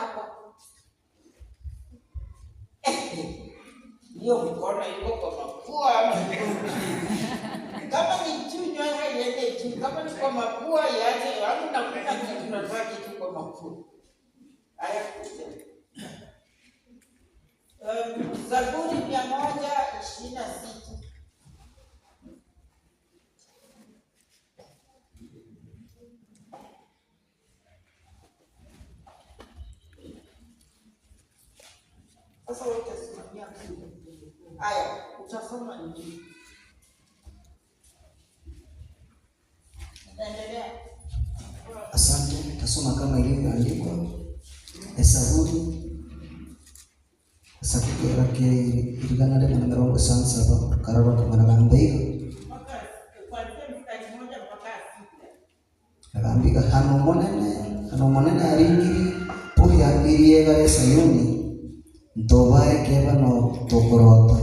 hapa. Hiyo mkono iko kwa mapua. Kama ni chunyo iende chini, kama ni kwa mapua iache, hamna kuna kitu tunataka kitu kwa mapua. Haya kuja. Zaburi 126. Sasa wote simamia kitu. Haya, utasoma nini? Endelea. Asante, tasoma kama ilivyoandikwa. Zaburi ke irigana de mirongo saba karaba kamanagambeiga agambika hano monene aringiri puya iriega ya Sayuni ntobae keba no tokorota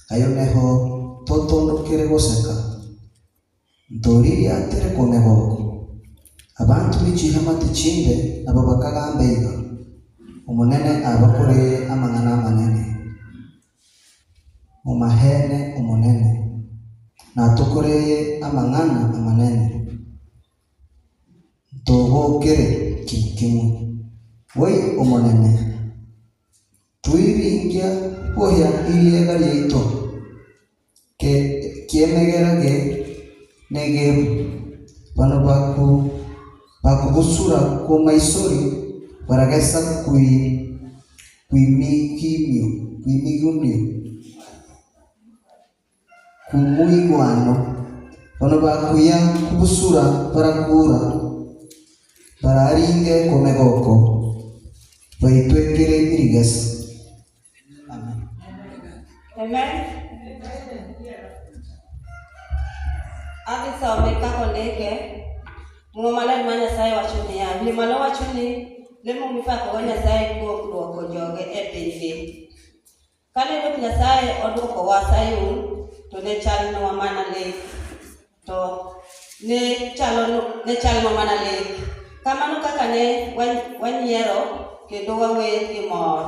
ayo neho totondokere goseka ntoriri atere komeboko abantu bichihama tichinde abo bakagambeiga umunene abakoreye amangana manene umahene umunene natukoreye amangana amanene tobokere kimwe we umunene tuiringia poya iriega ryeito kiemegerage negebu bano bakugusura ku maisori baragesa kuimigunio kumuigwano bano bakuya kubusura barakura bararinge komegoko baitwekere irigesa. Amen. Amen. Akisomeka koleke ngomala manya sai wachuni ya limalo wachuni lemo mifako wanya sai ko joge epinge kale do Nyasaye odoko wa Sayun to ne chal no mana le to ne chal no mana le kamano kaka ne wanyiero kendo wawe gi mor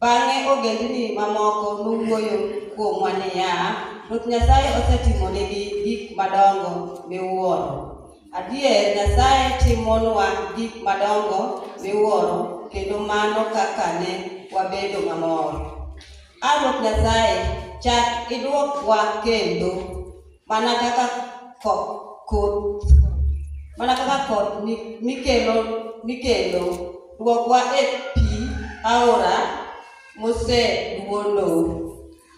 bange ogendini mamoko nuwuoyo kuom waniya Ruoth Nyasaye osetimo negi gik madongo miwuoro. Adier Nyasaye timonwa gik madongo miwuoro kendo mano kaka ne wabedo mamor. Ruoth Nyasaye chak idwokwa kendo mana kaka koth mikelo dwokwa e pi aora moseduono.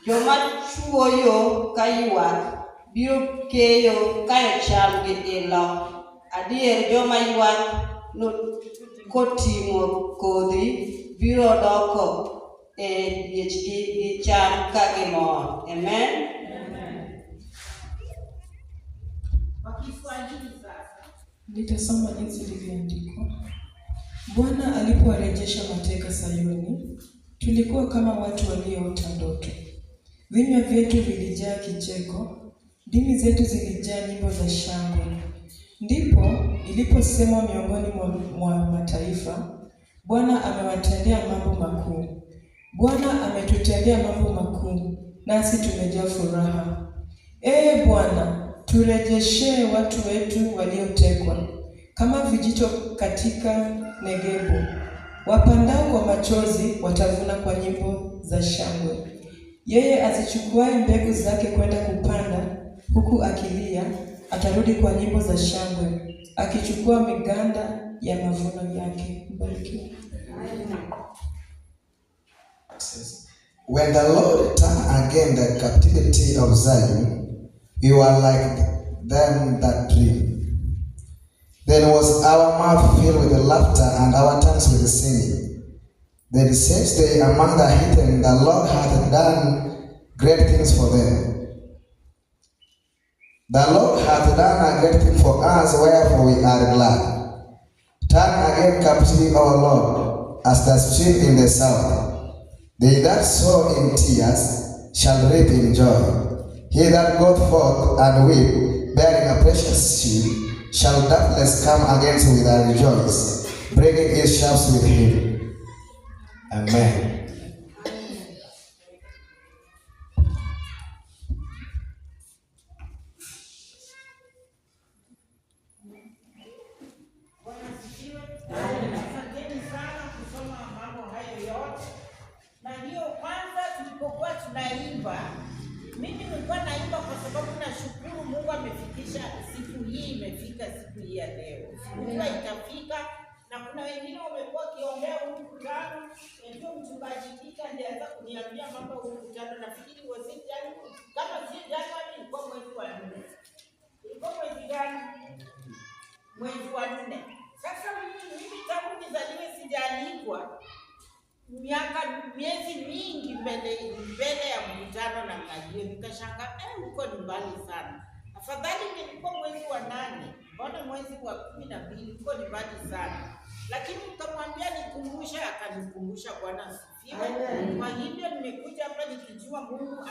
Joma chuoyo kayuak biro keyo kayo cham gi ilo. Adier joma yuak koting'o kodhi biro doko e diechgi gi cham ka gimor. Amen. Nitasoma jinsi ilivyoandikwa. Bwana alipowarejesha mateka Sayuni, tulikuwa kama watu walioota ndoto. Vinywa vyetu vilijaa kicheko, ndimi zetu zilijaa nyimbo za shangwe. Ndipo iliposemwa miongoni mwa mataifa, Bwana amewatendea mambo makuu. Bwana ametutendea mambo makuu, nasi tumejaa furaha. Ee Bwana, turejeshee watu wetu waliotekwa, kama vijito katika Negebu. Wapandao kwa machozi watavuna kwa nyimbo za shangwe. Yeye azichukuaye mbegu zake kwenda kupanda, huku akilia, atarudi kwa nyimbo za shangwe, akichukua miganda ya mavuno yake. Mbarikiwe. When the Lord turned again the captivity of Zion, we were like them that dream. Then was our mouth filled with laughter and our tongues with singing. Then says they among the heathen, the Lord hath done great things for them. The Lord hath done a great thing for us, wherefore we are glad. Turn again captivity, O Lord, as the stream in the south. They that sow in tears shall reap in joy. He that goeth forth and weep, bearing a precious shield, shall doubtless come against with a rejoice. bringing his shafts with him. Amen. Asanteni sana kusoma mambo hayo yote. Na hiyo kwanza tulipokuwa tunaimba, mimi nilikuwa naimba kwa sababu nashukuru Mungu amefikisha siku hii, imefika siku hii ya leo. Sikujua itafika, na kuna wengine wamekuwa kiombea huu mkutano, ndio mchungaji Kika ndiye anza kuniambia mambo huu mkutano. Nafikiri wazee jana, kama si jana ilikuwa mwezi wa 4. Ilikuwa mwezi gani? Mwezi wa 4. Sasa mimi tangu nizaliwe sijaalikwa miezi mingi mbele ya mkutano na mnajua, nikashangaa huko ni mbali sana. Afadhali nilikuwa mwezi wa 8, mbona mwezi wa 12 huko ni mbali sana. Lakini nikamwambia nikumbusha, akanikumbusha. Bwana asifiwe. Kwa hivyo nimekuja hapa nikijua Mungu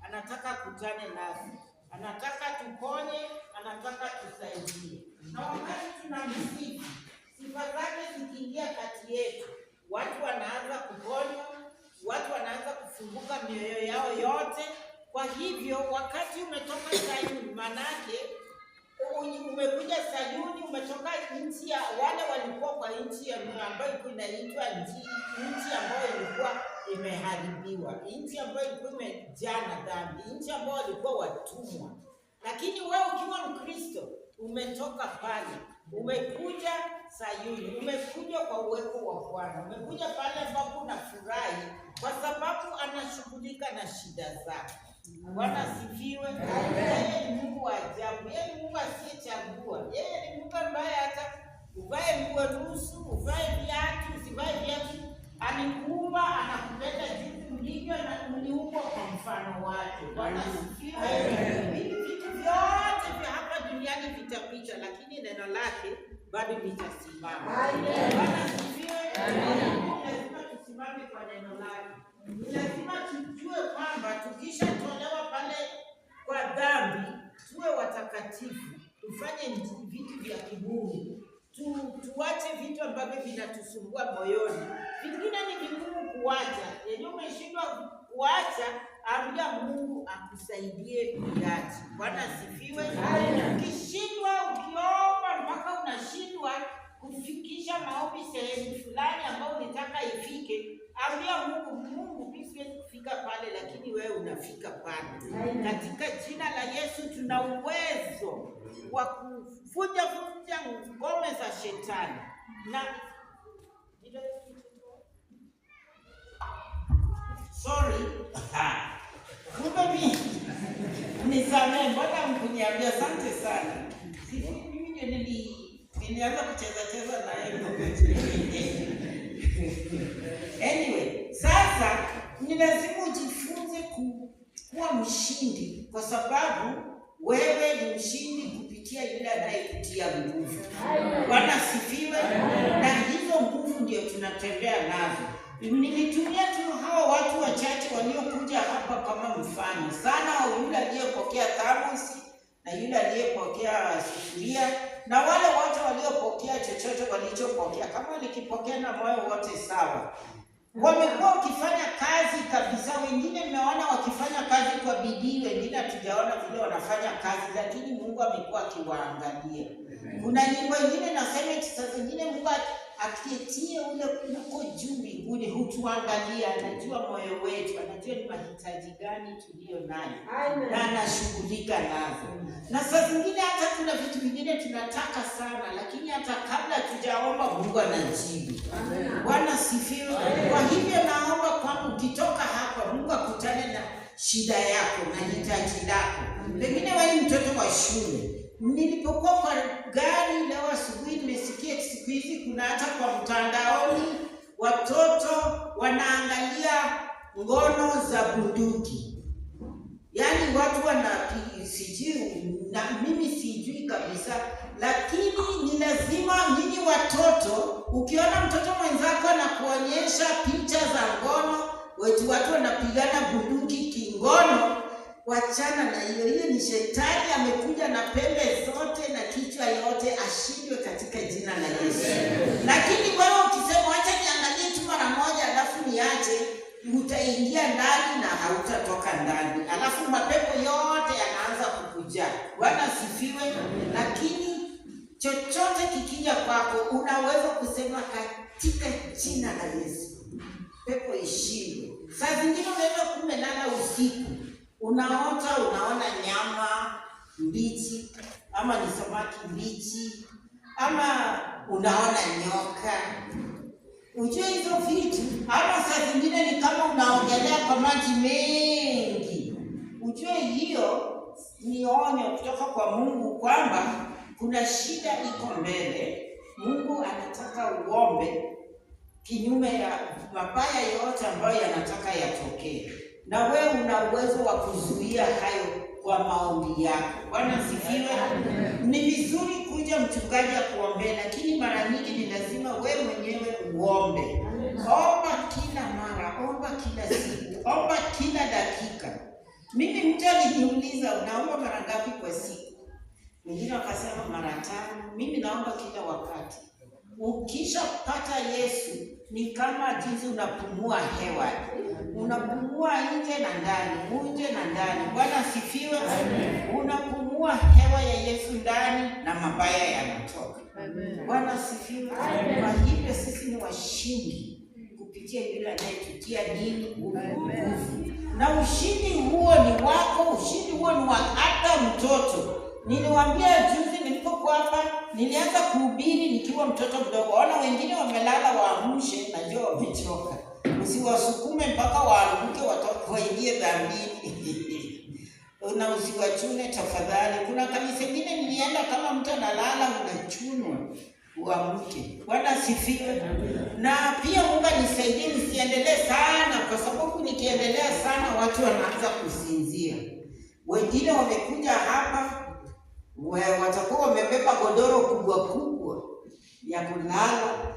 anataka kutane nasi. Anataka tuponye, anataka tusaidie. Na wakati tunamsifu, sifa zake zikiingia kati yetu, watu wanaanza kuponywa, watu wanaanza kufunguka mioyo yao yote. Kwa hivyo wakati umetoka Sayuni, manake umekuja Sayuni, umetoka nchi ya wale walikuwa kwa nchi ambayo inaitwa nchi ambayo ilikuwa imeharibiwa, nchi ambayo ilikuwa imejaa na dhambi, nchi ambayo walikuwa watumwa. Lakini wewe ukiwa Mkristo umetoka pale, umekuja Sayuni, umekuja kwa uwepo wa Bwana, umekuja pale ambapo unafurahi kwa sababu anashughulika na shida zako. Bwana asifiwe. Yeye ni Mungu wa ajabu, yeye ni Mungu asiyechagua, yeye ni Mungu ambaye hata uvae nguo nusu, uvae viatu, usivae viatu, alikuumba, anakupenda jinsi ulivyo na uliumbwa kwa mfano wake. Bwana asifiwe. Hivi vitu vyote vya hapa duniani vitapita, lakini neno lake bado litasimama. Bwana asifiwe. Lazima tusimame kwa neno lake. Lazima tujue kwamba tukishatolewa pale kwa dhambi, tuwe watakatifu, tufanye vitu vya kimungu, tuache vitu ambavyo vinatusumbua moyoni. Vingine ni vigumu kuacha, yenye umeshindwa kuacha, ambia Mungu akusaidie kuacha. Bwana asifiwe. Ukishindwa, ukiomba mpaka unashindwa kufikisha maombi sehemu fulani ambayo unataka ifike, ambia Mungu mimi siwezi kufika pale, lakini wewe unafika pale. Katika jina la Yesu tuna uwezo wa kuvunja ngome za shetani. Na kumbe mimi nisamee, mbona mkuniambia asante sana. Mimi ndio nilianza kucheza na yeye. Anyway, sasa ni lazima ujifunze kuwa mshindi, kwa sababu wewe ni mshindi kupitia yule anayekutia nguvu. Bwana asifiwe. Na hizo nguvu ndio tunatembea nazo. Nilitumia tu hawa watu wachache waliokuja hapa kama mfano sana, yule aliyepokea thermos na yule aliyepokea sufuria na wale wote waliopokea chochote walichopokea, kama walikipokea na moyo wote sawa. Wamekuwa wakifanya kazi kabisa. Wengine nimeona wakifanya kazi kwa bidii, wengine hatujaona vile wanafanya kazi, lakini Mungu amekuwa akiwaangalia. Kuna nyimbo nyingine nasema saa zingine Mungu akietie ule uko juu mbinguni hutuangalia, anajua moyo wetu, anajua ni mahitaji gani tulio nayo na anashughulika nazo. Na saa zingine hata kuna vitu vingine tunataka sana, lakini hata kabla tujaomba Mungu anajibu. Bwana sifiwe. Kwa hivyo naomba kwamba ukitoka hapa Mungu akutane na shida yako na hitaji lako. Pengine wewe ni mtoto wa shule. Nilipokuwa kwa gari leo asubuhi nimesikia siku hizi kuna hata kwa mtandaoni watoto wanaangalia ngono za bunduki. Yaani watu sijui, na mimi sijui kabisa, lakini ni lazima nyinyi watoto, ukiona mtoto mwenzako anakuonyesha picha za ngono, watu wanapigana bunduki kingono, wachana na hiyo. Hiyo ni shetani amekuja na pembe zote na kichwa yote, ashindwe katika jina la Yesu. hautatoka ndani, alafu mapepo yote yanaanza kukujaa. Bwana asifiwe. Lakini chochote kikija kwako, unaweza kusema katika jina la Yesu, pepo ishinde. Saa zingine unaweza kumelala usiku, unaota unaona nyama mbichi, ama ni samaki mbichi, ama unaona nyoka. Ujue hizo vitu, ama saa zingine ni kama unaogelea kwa maji mengi. Ujue hiyo ni onyo kutoka kwa Mungu kwamba kuna shida iko mbele. Mungu anataka uombe kinyume ya mabaya yote ambayo yanataka yatokee, na wewe una uwezo wa kuzuia hayo kwa maombi yako. Bwana asifiwe. Ni vizuri kuja mchungaji akuombee, lakini mara nyingi ni lazima wewe mwenyewe uombe. Omba kila mara, omba kila siku, omba kila dakika. Mimi mtu aliniuliza, unaomba mara ngapi kwa siku? Wengine wakasema mara 5. Mimi naomba kila wakati. Ukishapata Yesu ni kama jinsi unapumua hewa. Unapumua nje na ndani, nje na ndani. Bwana asifiwe. Unapumua hewa ya Yesu ndani na mabaya yanatoka. Bwana asifiwe. Kwa hivyo sisi ni washindi kupitia yule anayetutia nini? Nguvu. Na ushindi huo ni wako, ushindi huo ni wa hata mtoto. Niliwaambia juzi nilipokuwa hapa, nilianza kuhubiri nikiwa mtoto mdogo. Ona wengine wamelala, waamshe, najua wamechoka. Usiwasukume mpaka waanguke waingie dhambini. Na usiwachune tafadhali. Kuna kanisa lingine nilienda, kama mtu analala unachunwa, uamke. Bwana asifiwe. Na pia Mungu nisaidie nisiendelee sana, kwa sababu nikiendelea sana watu wanaanza kusinzia. Wengine wamekuja hapa watakuwa wamebeba godoro kubwa kubwa ya kulala.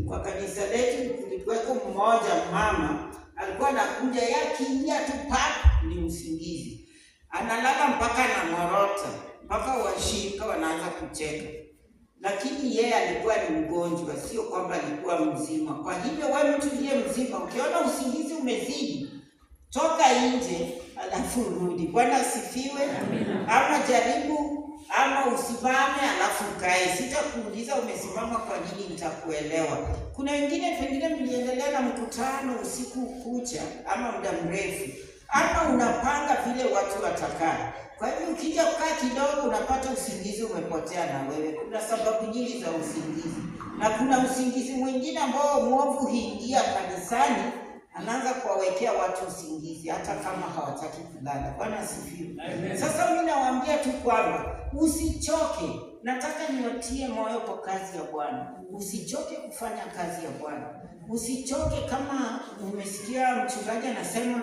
Kwa kanisa letu kulikuweko mmoja mama, alikuwa anakuja yakiingia tu ni usingizi. Analala mpaka anamorota, mpaka washirika wanaanza kucheka. Lakini yeye alikuwa ni mgonjwa, sio kwamba alikuwa mzima. Kwa hivyo wewe mtu ndiye mzima, ukiona usingizi umezidi, toka nje alafu rudi. Bwana asifiwe. Ama jaribu, ama usimame alafu kae. Sitakuuliza umesimama kwa nini, nitakuelewa. Kuna wengine pengine mliendelea na mkutano usiku kucha ama muda mrefu, ama unapanga vile watu watakaa. Kwa hivyo ukija kukaa kidogo unapata usingizi umepotea na wewe. Kuna sababu nyingi za usingizi. Na kuna usingizi mwingine ambao mwovu huingia kanisani, anaanza kuwawekea watu usingizi hata kama hawataki kulala. Bwana asifiwe. Sasa mimi nawaambia tu kwamba usichoke. Nataka niwatie moyo kwa kazi ya Bwana. Usichoke kufanya kazi ya Bwana. Usichoke. Kama umesikia mchungaji anasema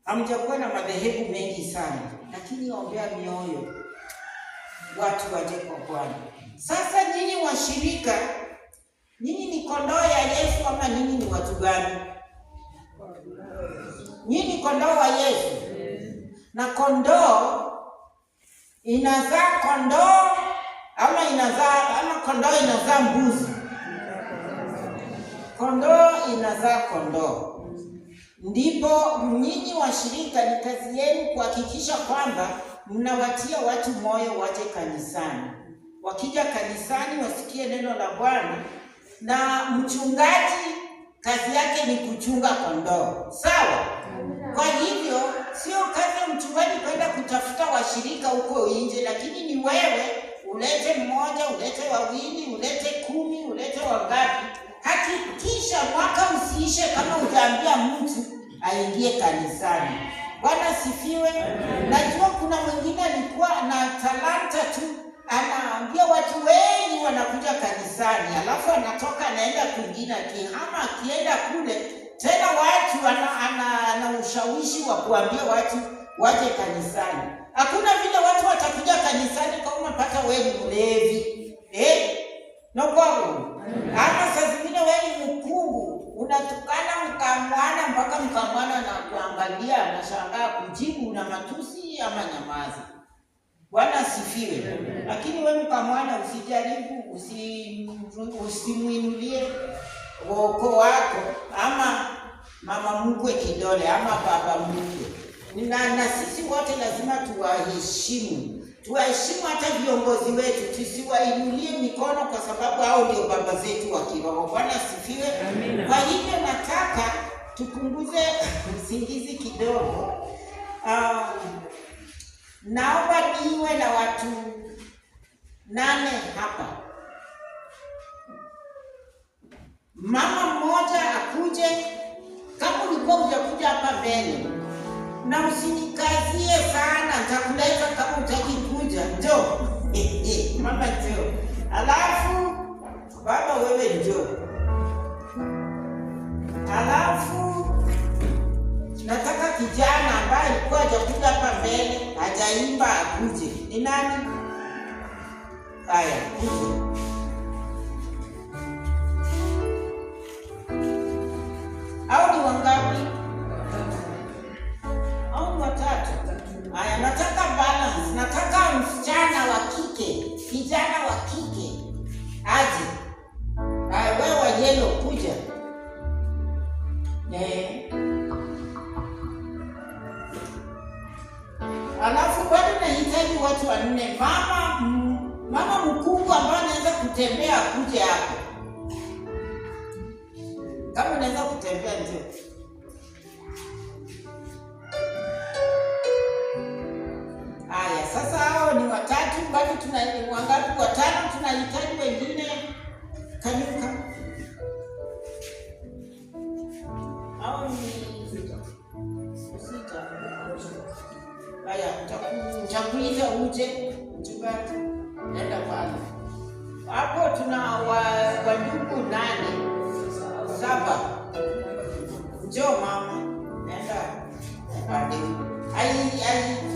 hamjakuwa na madhehebu mengi sana, lakini ombea mioyo watu waje kwa Bwana. Sasa nyinyi washirika, nyinyi ni kondoo ya Yesu ama nyinyi ni watu gani? Nyinyi kondoo wa Yesu. Na kondoo inazaa kondoo ama kondoo inazaa mbuzi? Kondoo inazaa kondoo. Ndipo nyinyi washirika, ni kazi yenu kuhakikisha kwamba mnawatia watu moyo waje kanisani. Wakija kanisani wasikie neno la Bwana, na mchungaji kazi yake ni kuchunga kondoo. Sawa? Kwa hivyo sio kazi ya mchungaji kwenda kutafuta washirika huko nje, lakini ni wewe ulete mmoja, ulete wawili, ulete 10, ulete wangapi. Hakikisha mwaka usiishe kama hujaambia mtu aingie kanisani. Bwana asifiwe. Najua kuna mwingine alikuwa na talanta tu, anaambia watu wengi wanakuja kanisani, alafu anatoka anaenda kwingine, akihama akienda kule tena watu ana ushawishi wa kuambia watu waje kanisani. Hakuna vile watu watakuja kanisani kama unapata wewe ni mlevi. No problem. Hata saa zingine wewe ni mkungu, unatukana mkamwana mpaka mkamwana na kuangalia anashangaa kujibu una matusi ama nyamaza. Bwana asifiwe. Lakini wewe mkamwana usijaribu, usimuinulie woko wako, ama mama mkwe kidole ama baba mkwe. Na sisi wote lazima tuwaheshimu hata viongozi wetu, tusiwainulie mikono kwa sababu hao ndio baba zetu wa kiroho. Bwana asifiwe. Kwa hivyo nataka tupunguze usingizi kidogo. Naomba niwe na watu 8 hapa. Mama mmoja akuje, kama ulikuwa hujakuja hapa mbele. Na usinikazie sana, nitakuleta kama hutaki kuja. Njoo. Mama njoo. Alafu baba wewe njoo. Alafu nataka kijana ambaye alikuwa hajakuja hapa mbele, hajaimba akuje. Ni nani? Haya, kuja. Au ni wangapi? Au watatu? Haya, nataka balance. Nataka msichana wa kike, kijana wa kike aje. Haya, wewe wa yellow kuja. Alafu bado nahitaji watu 4. Mama mkubwa ambaye anaweza kutembea kuja hapo. Kama unaweza kutembea njoo. Haya, sasa hao ni 3, bado tunahitaji wangapi? 5, tunahitaji wengine. Kanyuka. Hao ni 6. Haya, nitakuita uje, mchungaji. Nenda pale. Hapo tuna wandugu 7. Njoo mama. Nenda pale.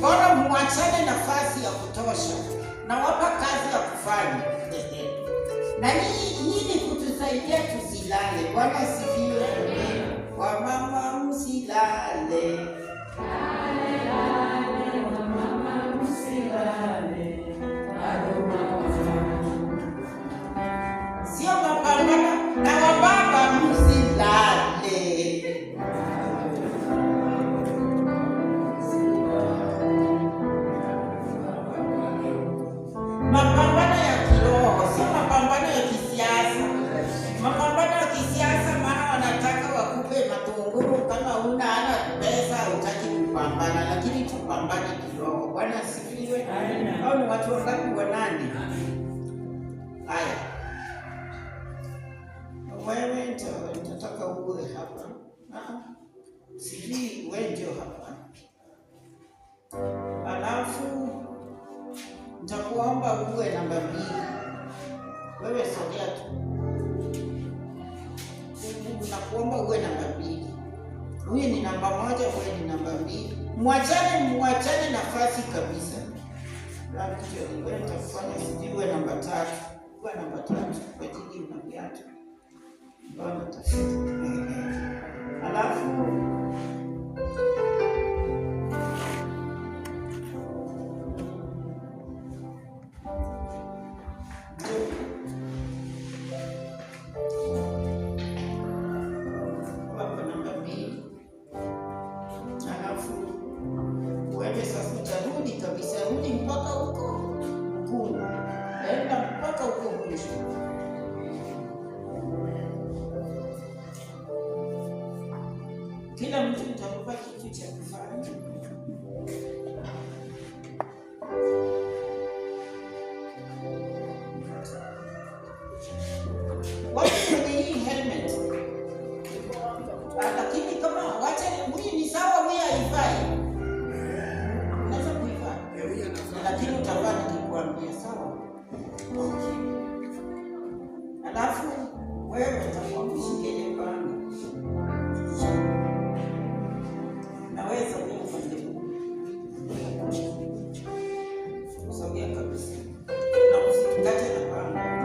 Bora mwachane nafasi ya kutosha. Na wapa kazi ya kufanya. Na hii ni kutusaidia tusilale. Bwana asifiwe. Wa mama msilale. Sio mapambano na wababa msilale. Mapambano ya kiroho, sio mapambano ya kisiasa. Mapambano ya kisiasa maana wanataka wakupe matunguru kama huna pesa hutaki kupambana, lakini tupambane kiroho. Bwana asifiwe. Hao ni watu wangapi? 8. Haya. Wewe nitataka uwe hapa. Sijui wewe ndio hapa. Alafu nitakuomba uwe namba 2. Wewe sogea tu. Nakuomba uwe namba 2. Huyu ni namba 1, wewe ni namba 2. Mwachane nafasi kabisa. Lakini wewe utafanya sijui uwe namba 3. Uwe namba 3 kwa ajili una viatu. Bwana tafuta. Alafu wewe sasa utarudi kabisa, rudi mpaka huko mkuu. Enda mpaka huko mwisho. Kila mtu mtampa kitu cha kufanya. Wacha kwenye hii helmet. Lakini kama wacha huyu ni sawa, huyu haifai. Unaweza kuivaa. Lakini utavaa nikikwambia sawa. Okay. Alafu wewe utakuwa mshikile bana. Naweza kufanya. Usogea kabisa. Na usikate na bana.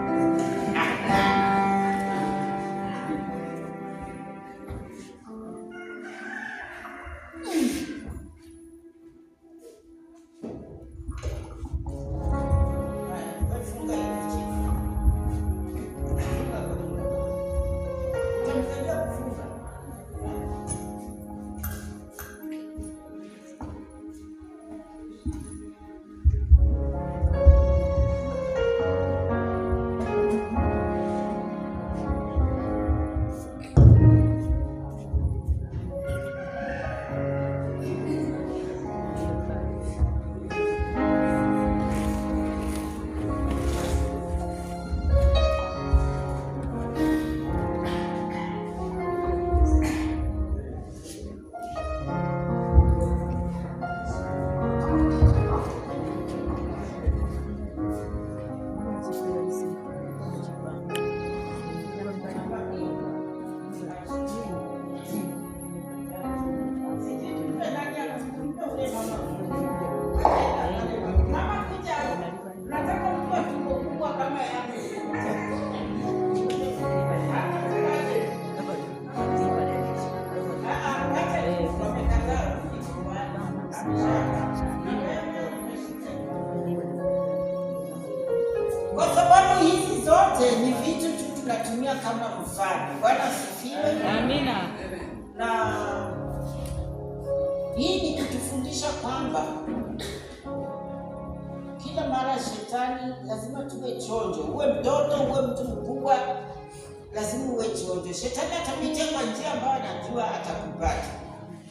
tunatumia kama mfano. Bwana asifiwe. Amina. Na hii ni kutufundisha kwamba kila mara shetani lazima tuwe chonjo. Uwe mtoto, uwe mtu mkubwa, lazima uwe chonjo. Shetani atapita kwa njia ambayo anajua atakupata.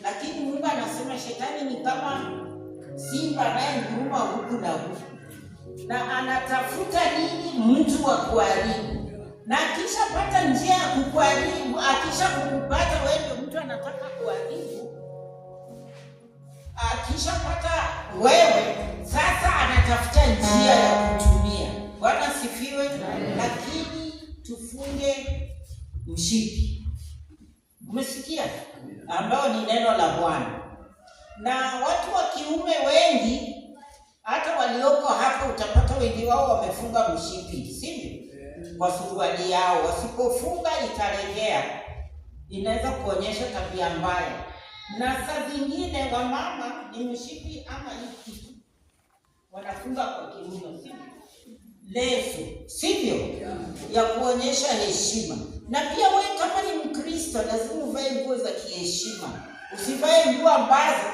Lakini Mungu anasema shetani ni kama simba anayenguruma huku na huku, na anatafuta nini? Mtu wa kuharibu. Na akishapata njia ya kukuharibu, akisha kukupata wewe mtu anataka kuharibu, akishapata wewe sasa anatafuta njia ya kutumia. Bwana sifiwe. Lakini tufunge mshipi, umesikia, ambao ni neno la Bwana. Na watu wa kiume wengi, hata walioko hapa, utapata wengi wao wamefunga mshipi, sivyo? Kwa suruali yao. Wasipofunga italegea, inaweza kuonyesha tabia mbaya. Na saa zingine wamama ni mshipi ama hiki wanafunga kwa kiuno, sivyo? Leso, sivyo? Ya kuonyesha heshima. Na pia wewe kama ni Mkristo lazima uvae nguo za kiheshima. Usivae nguo ambazo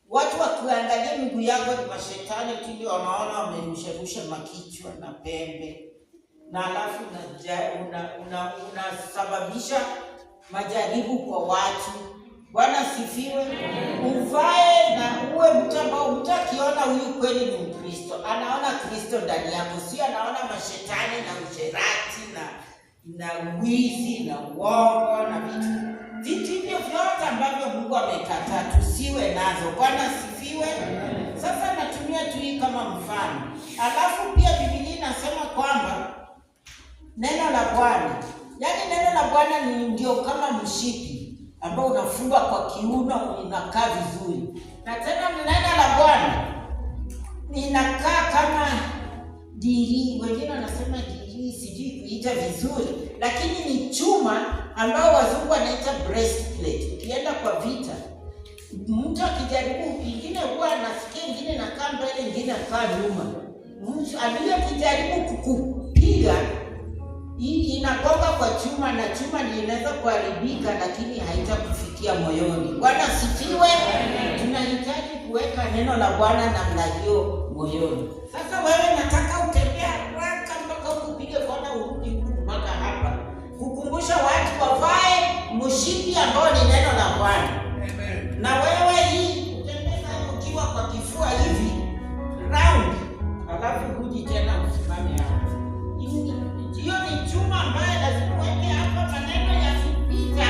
watu wakiangalia miguu yako ni mashetani tu ndio wanaona wamerusharusha makichwa na pembe. Na alafu unasababisha majaribu kwa watu. Bwana sifiwe. Uvae na uwe mtu ambao mtu akiona huyu kweli ni Mkristo, anaona Kristo ndani yako, si anaona mashetani na usherati na wizi na uongo na vitu hivyo vyote ambavyo Mungu amekataa tusiwe nazo. Bwana sifiwe. Sasa natumia tu hii kama mfano. Alafu pia Biblia inasema kwamba neno la Bwana, yaani neno la Bwana ni ndio kama mshipi ambao unafungwa kwa kiuno, inakaa vizuri. Na tena neno la Bwana inakaa kama diri, wengine wanasema diri, sijui kuita vizuri, lakini ni chuma ambao wazungu wanaita breastplate. Ukienda kwa vita, mtu akijaribu, ingine huwa anasikia, ingine nakaa mbele, ingine nakaa nyuma. Mtu aliyejaribu kukupiga inagonga kwa chuma, na chuma ni inaweza kuharibika, lakini haitakufikia moyoni. Bwana sifiwe. Tunahitaji kuweka neno la Bwana namna hiyo moyoni. Sasa wewe nataka utembea haraka mpaka ukupige kona urudi mpaka hapa, kukumbusha watu wavae mshipi ambao ni neno la Bwana. Na wewe hii utembea ukiwa kwa kifua hivi round, alafu huji tena usimame hapa. Hiyo ni chuma ambayo lazima uweke hapa, maneno yakipita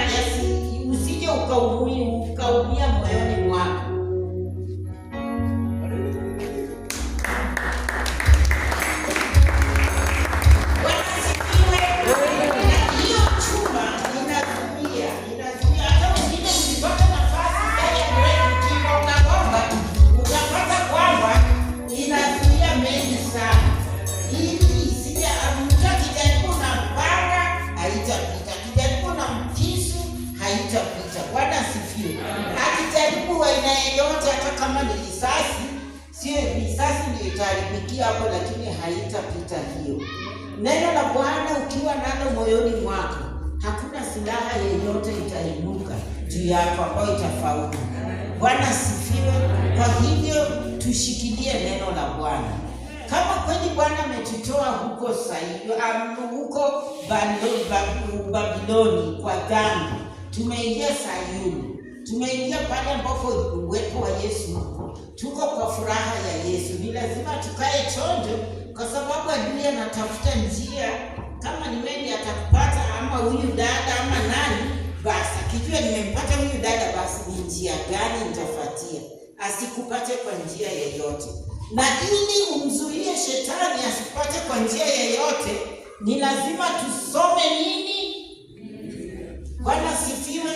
usije ukaumia moyoni mwako. Hiyo chuma inazuia hata wengine mkipata nafasi ya break ukigonga utapata kwamba inazuia mengi sana. Ili isije mtu akijaribu na panga haitapita, akijaribu na mkisu haitapita. Bwana sifiwe. Akijaribu aina yoyote, hata kama ni risasi, sio risasi ndio itaharibikia hapo, lakini haitapita hiyo. Neno la Bwana ukiwa nalo moyoni mwako, hakuna silaha yeyote itainuka juu yako ambayo itafaulu. Bwana sifiwe. Kwa hivyo tushikilie neno la Bwana. Kama kweli Bwana ametutoa huko huko Babiloni kwa dhambi, tumeingia Sayuni, tumeingia pale ambapo uwepo wa Yesu, tuko kwa furaha ya Yesu. Ni lazima tukae chonjo, kwa sababu adui anatafuta njia. Kama ni wewe atakupata, ama huyu dada ama nani, basi akijua nimempata huyu dada, basi ni njia gani nitafuatia asikupate kwa njia yoyote. Na ili umzuie shetani asipate kwa njia yoyote, ni lazima tusome nini? Bwana sifiwe.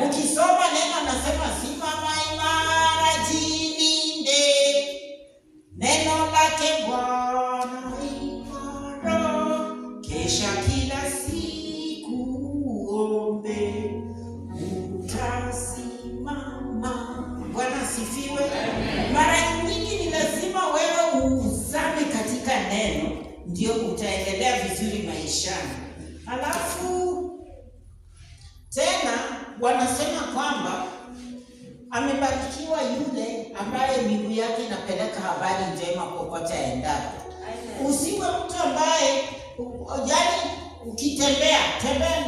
Ukisoma neno nasema simama imara, jilinde neno lake Bwana imara, kesha kila siku ombe utasimama. Bwana sifiwe. Mara nyingi ni lazima wewe uzame katika neno, ndio utaendelea vizuri maishani. Halafu tena wanasema kwamba amebarikiwa yule ambaye miguu yake inapeleka habari njema popote aendapo. Usiwe mtu ambaye yaani ukitembea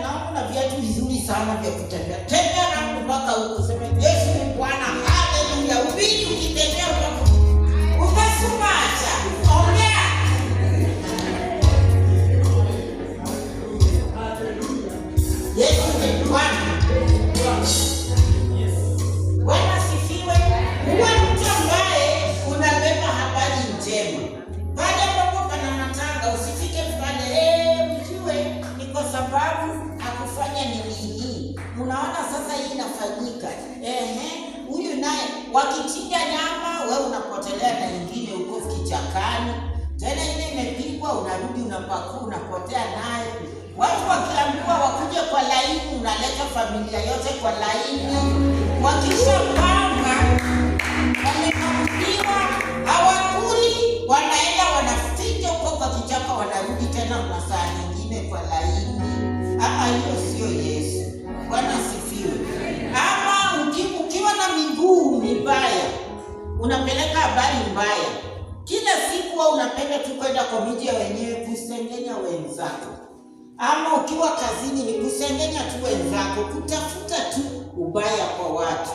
naona viatu vizuri sana vya kutembea. Tembea na mpaka huko sema Yesu ni Bwana. Haleluya. Ubiri ukitembea utasumacha. Ongea. Yesu ni Bwana. Bwana sifiwe. Uwe mtu ambaye unabeba habari njema. Pale ambapo pana matanga usifike pale mjue ni kwa sababu hakufanya nini hii. Unaona sasa hii inafanyika. Huyu naye wakichinja nyama wewe unapotelea na ingine huko kichakani. Tena ile imepigwa unarudi unapakua unapotea naye. Watu wakiambiwa wakuje kwa laini unaleta familia yote kwa laini. Wakishapanga wamekamuliwa hawakuli wanaenda wanaficha huko kwa kichaka wanarudi tena na saa nyingine kwa laini. Hiyo sio Yesu. Bwana asifiwe. Ama ukiwa na miguu mibaya unapeleka habari mbaya. Kila siku wewe unapenda tu kwenda kwa miji ya wenyewe kusengenya wenzako. Ama ukiwa kazini ni kusengenya tu wenzako, kutafuta tu ubaya kwa watu.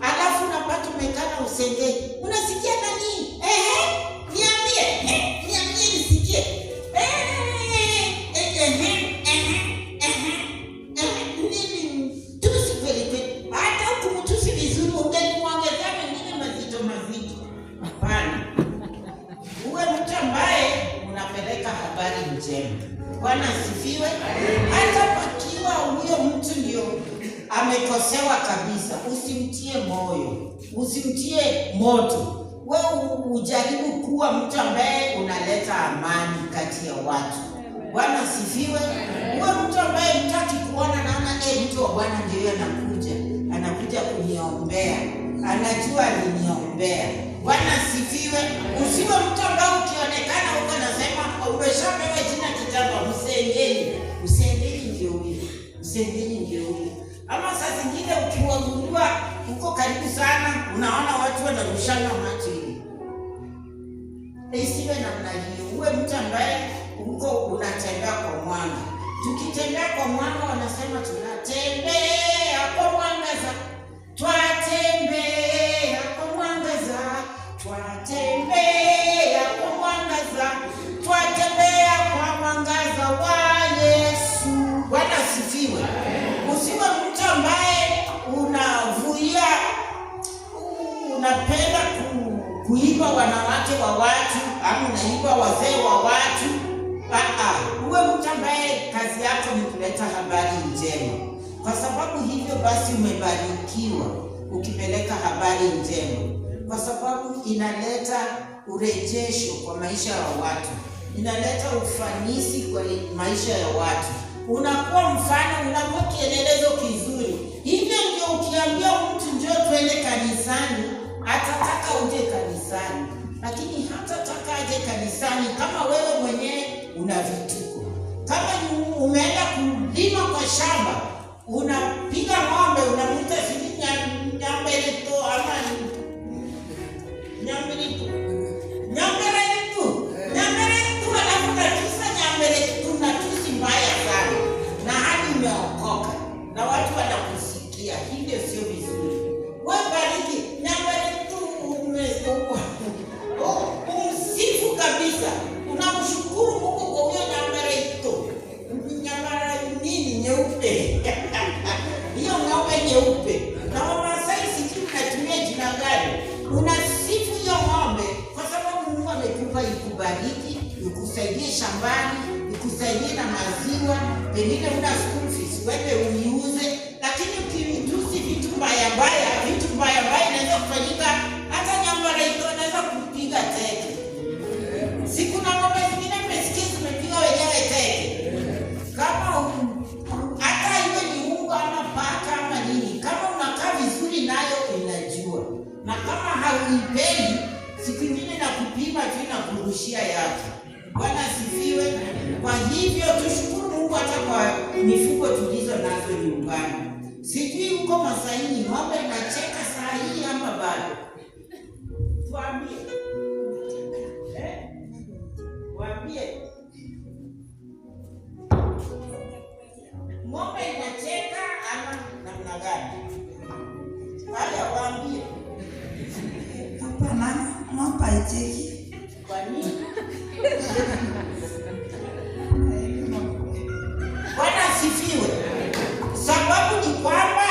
Alafu unapata umekana usengenya. Unasikia nani? Niambie. Niambie nisikie. Nini? Tusi kweli. Hata ukimtusi vizuri ungemwongezea mengine mazito. Hapana. Uwe mtu ambaye unapeleka habari njema. Bwana asifiwe. Hata pakiwa huyo mtu ndio amekosewa kabisa, usimtie moyo, usimtie moto. Wewe ujaribu kuwa mtu ambaye unaleta amani kati ya watu. Bwana asifiwe. Uwe mtu ambaye mtaki kuona naona mtu wa Bwana ndio anakuja kuniombea. Anajua aliniombea. Bwana asifiwe. Usiwe mtu ambaye ukionekana huko nasema umeshapewa jina kitamba usengeni ndio huyo. Ama saa zingine ukiwagundua uko karibu sana unaona watu wanarushana macho hivi. Isiwe namna hiyo. Uwe mtu ambaye uko unatembea kwa mwanga. Tukitembea kwa mwanga wanasema tunatembea kwa mwangaza. Twatembea kwa mwangaza. Twatembea kwa mwangaza. Twatembea kwa mwangaza wa Yesu. Bwana asifiwe. Usiwe mtu ambaye unapenda kuiba wanawake wa watu au unaiba wazee wa watu. Uwe mtu ambaye kazi yako ni kuleta habari njema. Kwa sababu hivyo basi umebarikiwa ukipeleka habari njema. Kwa sababu inaleta urejesho kwa maisha ya watu. Inaleta ufanisi kwa maisha ya watu. Unakuwa mfano, unakuwa kielelezo kizuri. Hivyo ndio ukiambia mtu njoo twende kanisani, atataka uje kanisani. Lakini hatataka aje kanisani kama wewe mwenyewe una vituko. Kama umeenda kulima kwa shamba, unapiga ng'ombe, unamuita nyambeleto ama nyambeleto. Alafu unatusa nyambeleto na tusi mbaya sana. Na hadi umeokoka na watu wanakusikia. Hivyo sio vizuri. Wewe bariki nyambeleto umsifu kabisa. Unamshukuru Mungu kwa huyo nyambeleto. Nyambara nini nyeupe. Hiyo ng'ombe nyeupe. Na Wamasai sijui unatumia jina gani. Unasifu hiyo ng'ombe kwa sababu Mungu amekupa ikubariki, ikusaidie shambani, ikusaidie na maziwa, pengine una school fees, wewe uniuze. Lakini ukimtusi vitu mbaya inaweza kufanyika hata nyambara hiyo inaweza kupiga teke. Siku na ng'ombe zingine mmesikia zimepiga wenyewe teke. Kama hata iwe ni unga ama paka ama nini, kama unakaa vizuri nayo inajua. Na kama hauipendi, siku ingine na kupima tu na kurushia yake. Bwana asifiwe. Kwa hivyo tushukuru Mungu hata kwa nazo nyumbani. Sijui huko Masaini ng'ombe inacheka saa hii ama bado? Tuambie. Waambie. Ng'ombe inacheka ama namna gani? Haya, waambie. Hapana, ng'ombe haicheki. Kwa nini? Bwana asifiwe. Sababu ni kwamba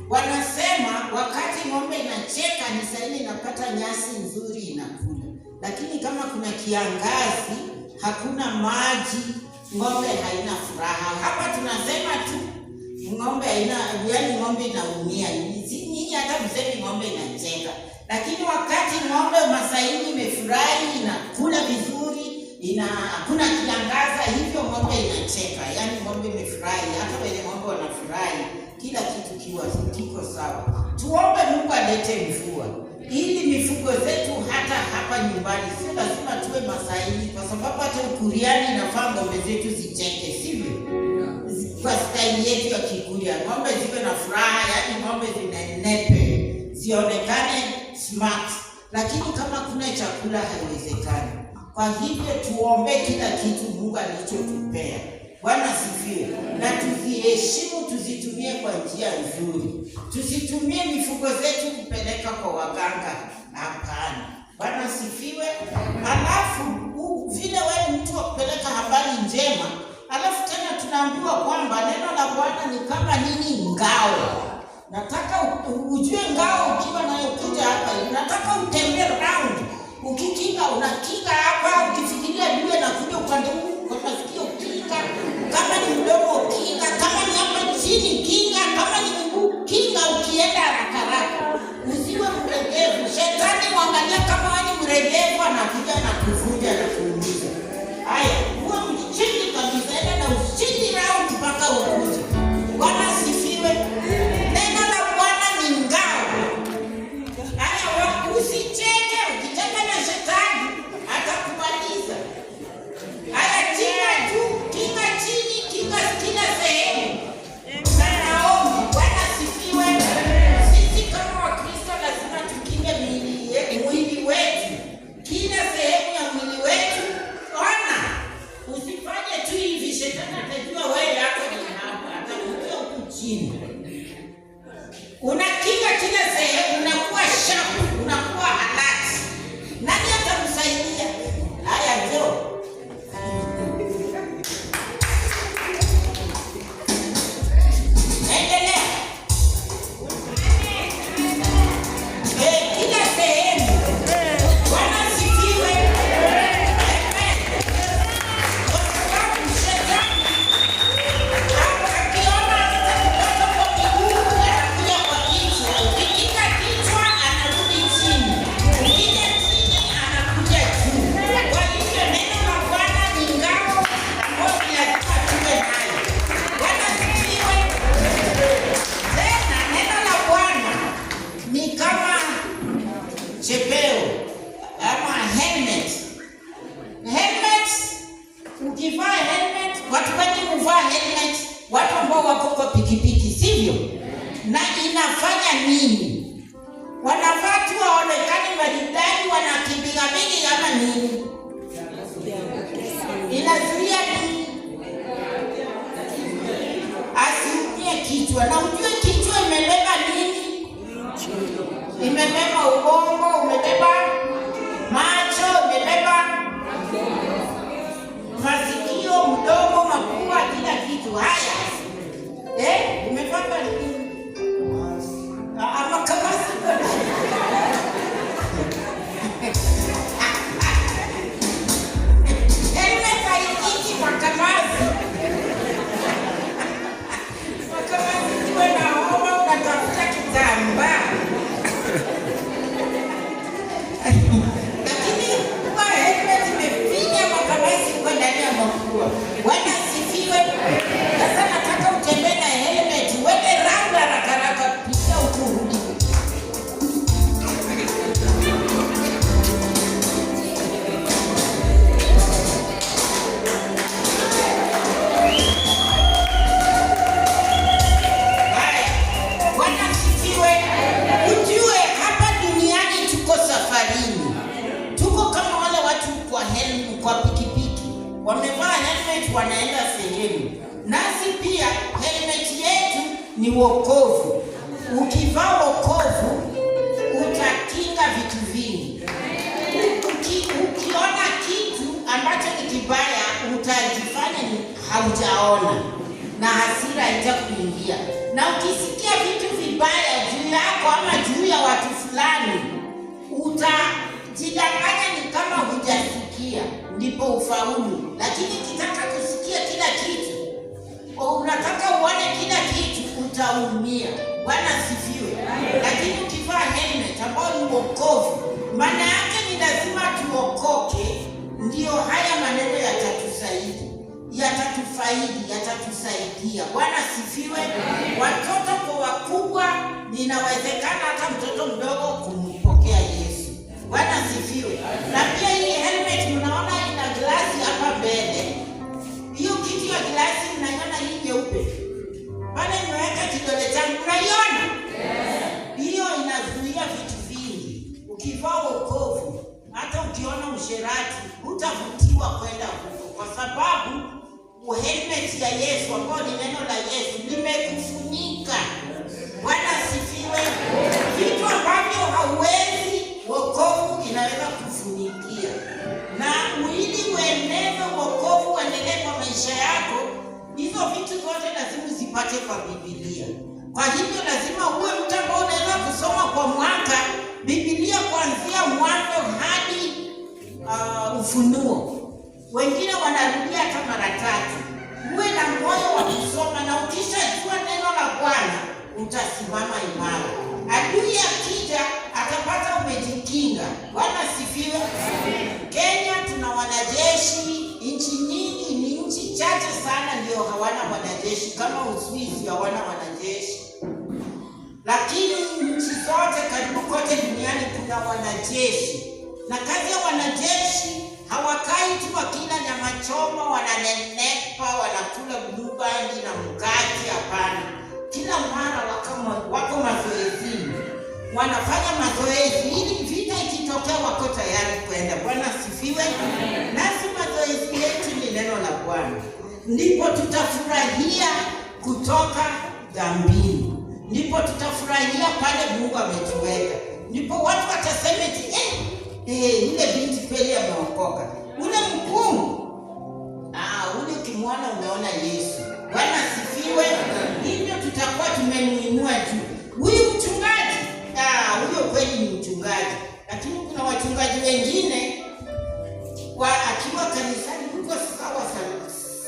wanasema wakati ng'ombe inacheka ni saa ile inapata nyasi nzuri inakula, lakini kama kuna kiangazi, hakuna maji, ng'ombe haina furaha. Hapa tunasema tu ng'ombe haina, yaani ng'ombe inaumia. Nyinyi hata msemi ng'ombe inacheka, lakini wakati ng'ombe Masaini imefurahi, inakula vizuri, hakuna kiangaza, hivyo ng'ombe inacheka, yaani ng'ombe imefurahi. Hata wenye ng'ombe wanafurahi, kila kitu kiko sawa. Tuombe Mungu alete mvua ili mifugo zetu hata hapa nyumbani, sio lazima tuwe Masaini, kwa sababu hata Ukuriani inafaa ng'ombe zetu zicheke, sivyo? Kwa staili yetu ya Kikuria, ng'ombe ziwe na furaha, yaani ng'ombe zinenepe, zionekane smart, lakini kama kuna chakula haiwezekani. Kwa hivyo tuombe kila kitu Mungu alichotupea. Bwana asifiwe. Na tuziheshimu, tuzitumie kwa njia nzuri. Tusitumie mifugo zetu kupeleka kwa waganga. Hapana. Bwana asifiwe. Alafu vile wewe mtu wa kupeleka habari njema, alafu tena tunaambiwa kwamba neno la Bwana ni kama nini? Ngao. Nataka ujue ngao ukiwa nayo kuja hapa. Nataka utembee round. Ukikinga unakinga hapa, ukifikiria duwe na kuja upande huu kwa masikio kinga, kama ni mdomo kinga, kama ni hapa chini kinga, kama ni mguu kinga, ukienda haraka haraka. Usiwe mregevu. Shetani muangalia kama wewe ni mregevu, anakuja na kuvunja na kuumiza. Haya, uwe mshindi kabisa, enda na ushindi round mpaka ukuje. Bwana asifiwe. Neno la Bwana ni ngao. Haya, usicheke, ukicheka na shetani atakumaliza. Haya, kinga chini, kinga kila sehemu. Naomba Bwana asifiwe. Sisi kama Wakristo lazima tukinge mwili wetu, kila sehemu ya mwili wetu. Ona, usifanye tu hivi, shetani atajua wewe yako ni hapa, atakuja huku chini. Unakinga kila sehemu, unakuwa sharp, unakuwa alert. Nani atakusaidia? Haya, njoo. Endelea. Kila sehemu. Bwana asifiwe. Kwa sababu shetani akiona atakupata kwa miguu, anakuja kwa kichwa. Ukikinga kichwa, anarudi chini. Ukija chini, anakuja juu. Kwa hivyo neno la Bwana ni ngao ambayo ni lazima tuwe nayo. Bwana asifiwe. Tena neno la Bwana ni kama chepeo ama helmet. Helmet, ukivaa helmet, watu wengi huvaa helmet, watu ambao wako kwa pikipiki, sivyo? Na inafanya nini? Wanavaa tu waonekane maridadi, wanakimbia mingi ama nini? Inazuia nini? Asiumie kichwa. Na ujue kichwa imebeba nini? Imebeba ubongo, umebeba macho, imebeba masikio, mdomo, mapua, kila kitu. Haya, imebeba nini? Ama kama helmet haikiki makamasi. Makamasi kiwe na homa, unatafuta kitambaa. Lakini kwa helmet imefinya makamasi kwa ndani ya mapua. Bwana asifiwe. Sasa wanaenda sehemu. Nasi pia helmet yetu ni wokovu. Ukivaa wokovu utakinga vitu vingi. Ukiona kitu ambacho ni kibaya utajifanya ni haujaona na hasira itakuingia. Na ukisikia vitu vibaya juu yako ama juu ya watu fulani utajidanganya ni kama hujasikia, ndipo ufaulu. Lakini ukitaka kusikia kila kitu, unataka uone kila kitu, utaumia. Bwana asifiwe. Lakini ukivaa helmet ambayo ni wokovu, maana yake ni lazima tuokoke, ndio haya maneno yatatusaidia. Bwana asifiwe. Watoto kwa wakubwa, inawezekana hata mtoto mdogo kumpokea Yesu. Bwana asifiwe. Na pia hii helmet mnaona ina glasi hapa mbele. Hiyo kitu ya glasi mnaiona hii nyeupe. Pale nimeweka kidole changu, unaiona? Hiyo inazuia vitu vingi. Ukivaa wokovu, hata ukiona usherati, hutavutiwa kwenda huko, kwa sababu helmet ya Yesu ambayo ni neno la Yesu limekufunika. Bwana asifiwe. Vitu ambavyo hauwezi, wokovu inaweza kufunikia. Na ili ueneze wokovu, uendelee kwa maisha yako, hizo vitu zote lazima zipate kwa Biblia. Kwa hivyo lazima uwe mtu ambaye unaweza kusoma kwa mwaka Biblia kuanzia Mwanzo hadi Ufunuo. Wengine wanarudia hata mara 3. Uwe na moyo wa kusoma, na ukishajua neno la Bwana utasimama imara. Adui akija atapata umejikinga. Bwana asifiwe. Kenya tuna wanajeshi, nchi nyingi, ni nchi chache sana ndio hawana wanajeshi. Kama Uswisi hawana wanajeshi, lakini nchi zote karibu kote duniani kuna wanajeshi. Na kazi ya wanajeshi, hawakai tu wakila nyama choma, wananenepa, wanakula blueband na mkate. Hapana, kila mara wako mazoezini, wanafanya mazoezi ili vita ikitokea wako tayari kwenda. Bwana asifiwe. Nasi mazoezi yetu ni neno la Bwana, ndipo tutafurahia kutoka dhambini, ndipo tutafurahia pale Mungu ametuweka, ndipo watu watasema yule binti kweli ameokoka. Ule mkungu, ule ukimwona umeona Yesu. Bwana asifiwe. Hivyo tutakuwa tumemuinua juu. Huyu mchungaji, huyo kweli ni mchungaji. Lakini kuna wachungaji wengine akiwa kanisani yuko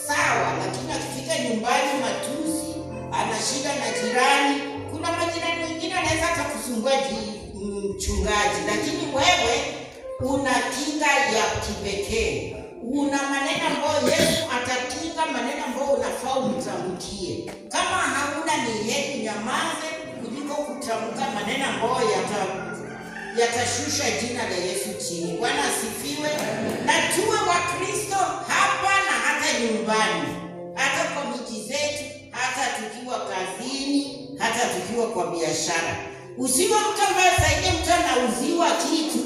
sawa, lakini akifika nyumbani matusi, ana shida na jirani. Kuna majirani wengine anaweza kukusumbua mchungaji, lakini wewe una kinga ya kipekee. Una maneno ambayo Yesu atakinga, maneno ambayo unafaa umtamkie. Kama hauna, ni heri nyamaze kuliko kutamka maneno ambayo yatashusha jina la Yesu chini. Bwana asifiwe. Na tuwe Wakristo hapa na hata nyumbani, hata kwa miji zetu, hata tukiwa kazini, hata tukiwa kwa biashara. Usiwe mtu ambaye saidia mtu anauziwa kitu,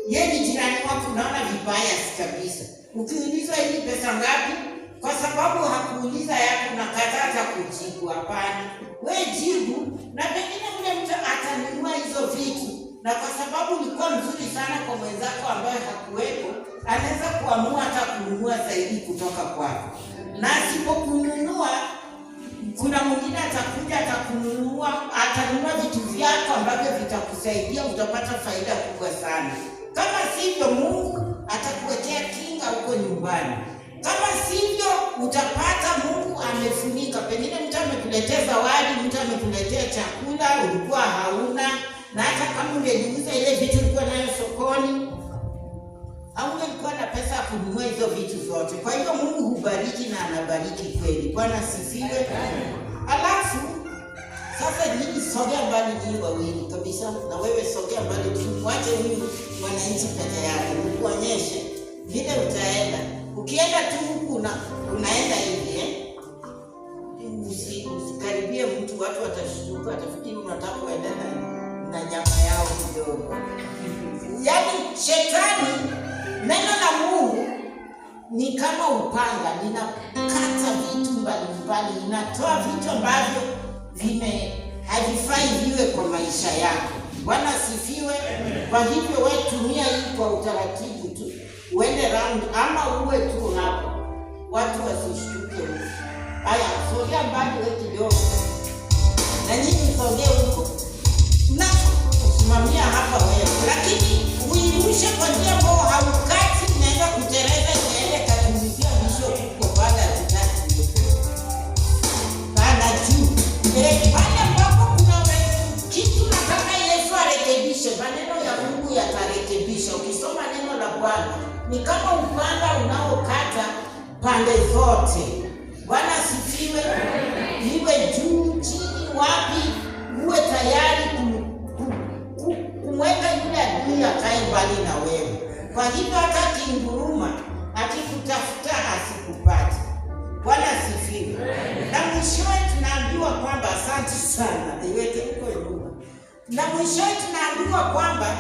yeye ni jirani wako, unaona vibaya kabisa. Ukiulizwa hii pesa ngapi, kwa sababu hakuuliza yako na kataza kujibu, hapana. Wewe jibu, na pengine ule mtu atanunua hizo vitu, na kwa sababu ulikuwa mzuri sana kwa mwenzako ambaye hakuwepo, anaweza kuamua hata kununua zaidi kutoka kwako. Na asipokununua, kuna mwingine atakuja atanunua vitu vyako ambavyo vitakusaidia, utapata faida kubwa sana. Kama sivyo, Mungu atakuwekea kinga huko nyumbani. Kama sivyo, utapata Mungu amefunika. Pengine mtu amekuletea zawadi, mtu amekuletea chakula ulikuwa hauna, na hata kama ungeuza ile vitu ulikuwa nayo sokoni, haungekuwa na pesa ya kununua hizo vitu zote. Kwa hiyo Mungu hubariki na anabariki kweli. Bwana asifiwe. Alafu sasa nini, sogea mbali nyinyi wawili kabisa, na wewe sogea mbali tu, mwache huyu mwananchi peke yake, nikuonyeshe vile utaenda. Ukienda tu huku unaenda hivi usikaribie mtu, watu watashtuka, watafikiri unataka kuenda na nyama yao kidogo. Yaani shetani, neno la Mungu ni kama upanga, ninakata vitu mbalimbali, inatoa vitu ambavyo havifai viwe kwa maisha yako. Bwana asifiwe. Kwa hivyo wewe tumia hii kwa utaratibu tu, uende round ama uwe tu hapo, watu wasishtuke. Haya, sogea mbali wewe kidogo, na nyinyi sogea huko, na usimamia hapa wewe, lakini uirushe kwa njia ambayo haukati, inaenda kutereza, inaenda katumizia bisho kwa pala tutatu kana juu. Pale ambapo kuna kitu nataka Yesu arekebishe, maneno ya Mungu yatarekebisha. Ukisoma neno la Bwana ni kama upanga unaokata pande zote. Bwana asifiwe. Iwe juu, chini, wapi, uwe tayari kumweka yule adui akae mbali na wewe. Kwa hivyo hata kinguruma akikutafuta asikupate. Bwana asifiwe. Na mwishowe tunaambiwa kwamba, asante sana, iweke huko nyuma. Na mwishowe tunaambiwa kwamba,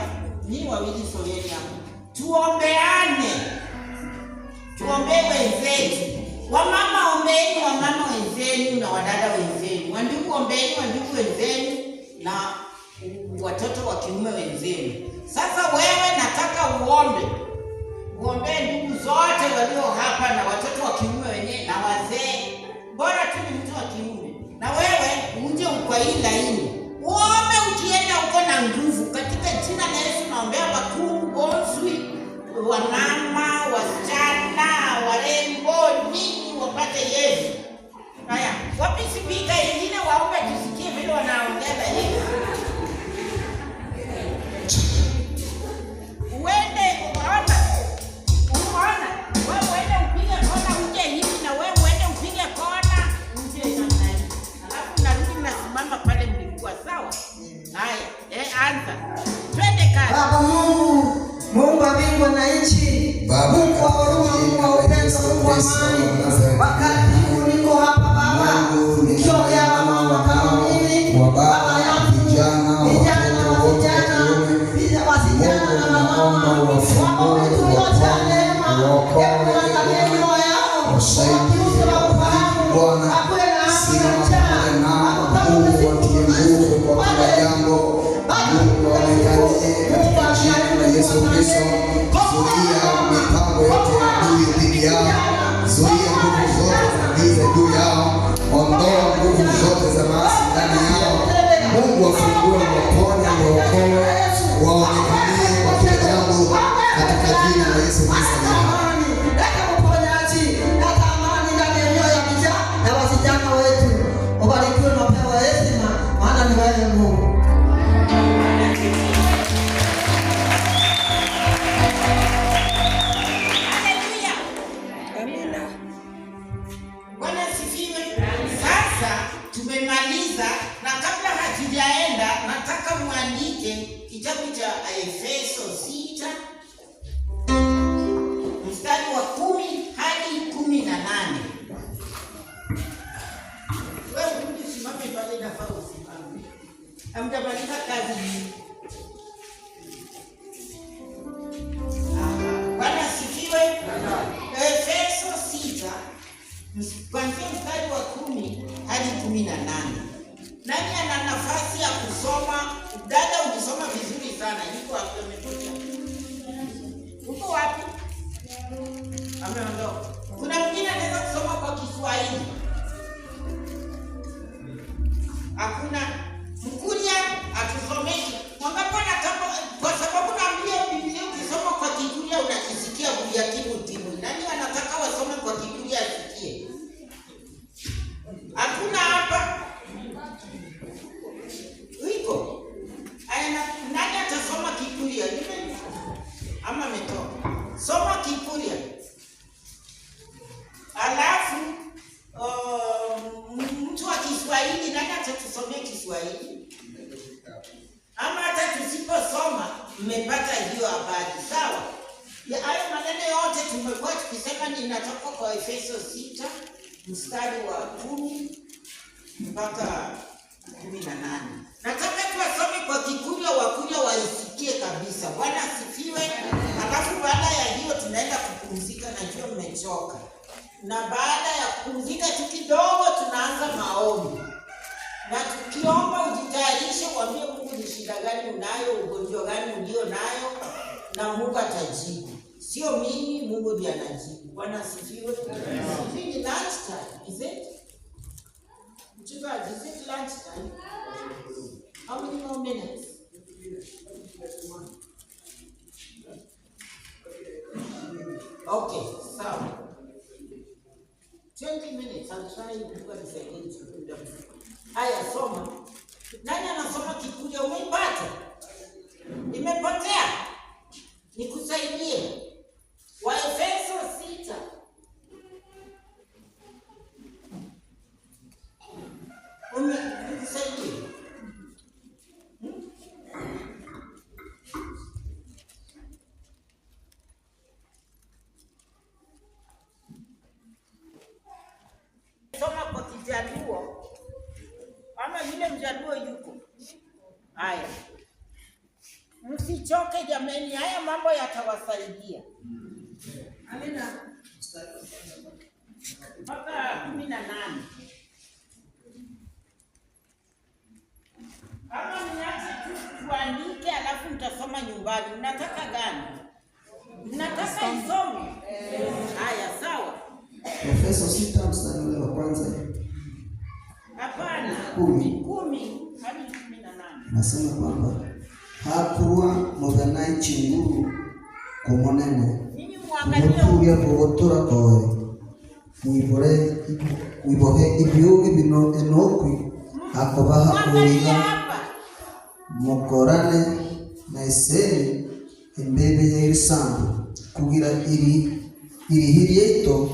ni wawili sogeni hapo, tuombeane. Tuombee wenzetu. Wamama ombeeni wamama wenzenu na wadada wenzenu. Wandugu ombeeni wandugu wenzenu na watoto wa kiume wenzenu. Sasa wewe nataka uombee ndugu zote walio hapa na watoto wa kiume wenyewe na wazee. Bora tu ni mtu wa kiume. Na wewe uje kwa hii laini. Uombe ukienda uko na nguvu. Katika jina la Yesu naombea wakuu, bonzwi, wamama, wasichana, warembo, nini wapate Yesu. Haya, wapi spika wengine waombe tusikie vile wanaongea na Yesu. Uende unaona. Wewe uende upige kona uje hivi na wewe uende upige kona uje namna hii. Alafu narudi nasimama pale mlikuwa sawa? Haya, anza. Twende kazi. Baba Mungu, Mungu wa mbingu na nchi, Mungu wa huruma, Mungu wa upendo, Mungu wa amani. Wakati huu niko hapa Baba, nikiongea na mama kama mimi, baba yangu, vijana na mama, wako wetu wote neema, hebu angalia nyuma yao, wakiuze wa kufahamu, Bwana, simama pamoja nao, Mungu watie nguvu kwa kila jambo, Mungu waonekanie katika jina la Yesu Kristo. Zuia mipango yote ya adui dhidi yao, zuia nguvu zote za giza juu yao, ondoa nguvu zote za maasi ndani yao. Mungu wafungue, waponye, waokoe, waonekanie kwa kila jambo katika jina la Yesu Kristo. Leta uponyaji, leta amani ndani ya mioyo ya vijana na wasichana wetu. Ubarikiwe na upewe heshima, maana ni wewe Mungu. Bwana asifiwe. Sasa tumemaliza, na kabla hatujaenda nataka muandike kitabu cha Efeso 6 mstari wa 10 hadi 18. Wewe usimame pale na fao usimame. Hamtamaliza kazi hii. Bwana asifiwe. Efeso 6 kuanzia mstari wa 10 hadi 18. Nani ana nafasi ya kusoma? Dada, ukisoma vizuri sana. Yuko hapo ametoka. Uko wapi? Ameondoka. Kuna mwingine anaweza kusoma kwa Kiswahili? Hakuna. Mkuria atusomeki. Wangapi wanataka, kwa sababu naambia Biblia ukisoma kwa Kikuria unakisikia kuyakimu timu. Nani anataka wasome kwa Kikuria asikie? Hakuna hapa. Wiko. Nani atasoma Kikuria? Ama ametoka. Soma Kikuria. Alafu mtu wa Kiswahili nani atatusomea Kiswahili? Ama hata tusiposoma mmepata hiyo habari, sawa? Ya hayo maneno yote tumekuwa tukisema ninatoka kwa Efeso 6 mstari wa 10 mpaka 18. Nataka tuwasome kwa Kikuyu, Wakuyu waisikie kabisa. Bwana asifiwe. Alafu baada ya hiyo tunaenda kupumzika, najua mmechoka. Na baada ya kupumzika tu kidogo tunaanza maombi. Na tukiomba ujitayarishe, mwambie Mungu ni shida gani unayo, ugonjwa gani ulio nayo, na Mungu atajibu. Sio mimi, Mungu ndiye anajibu. Bwana asifiwe. Hivi ni lunch time, is it? Mchungaji, is it lunch time? How many more minutes? Okay, sawa. 20 minutes, I'll try Mungu anisaidie muda mfupi. Haya, soma. Nani anasoma Kikuyu? Umeipata? Imepotea? Nikusaidie. Waefeso 6. Nikusaidie. Soma kwa Kijaluo. Ama yule Mjaluo yuko. Haya. Msichoke jameni, haya mambo yatawasaidia. Amina. Mpaka 18. Kama mniache tu tuandike alafu mtasoma nyumbani. Mnataka gani? Mnataka isome? Haya, sawa. Efeso 6 mstari ule wa kwanza. Hapana. 10 hadi 18. Nasema kwamba hakurwa muganayi chinguru kumonene umuturia kugotora koe wibohe ibyugi bino enokwi akobaha kuringa mukorane na eseri imbebe y'ebisambo kugira irihiryeto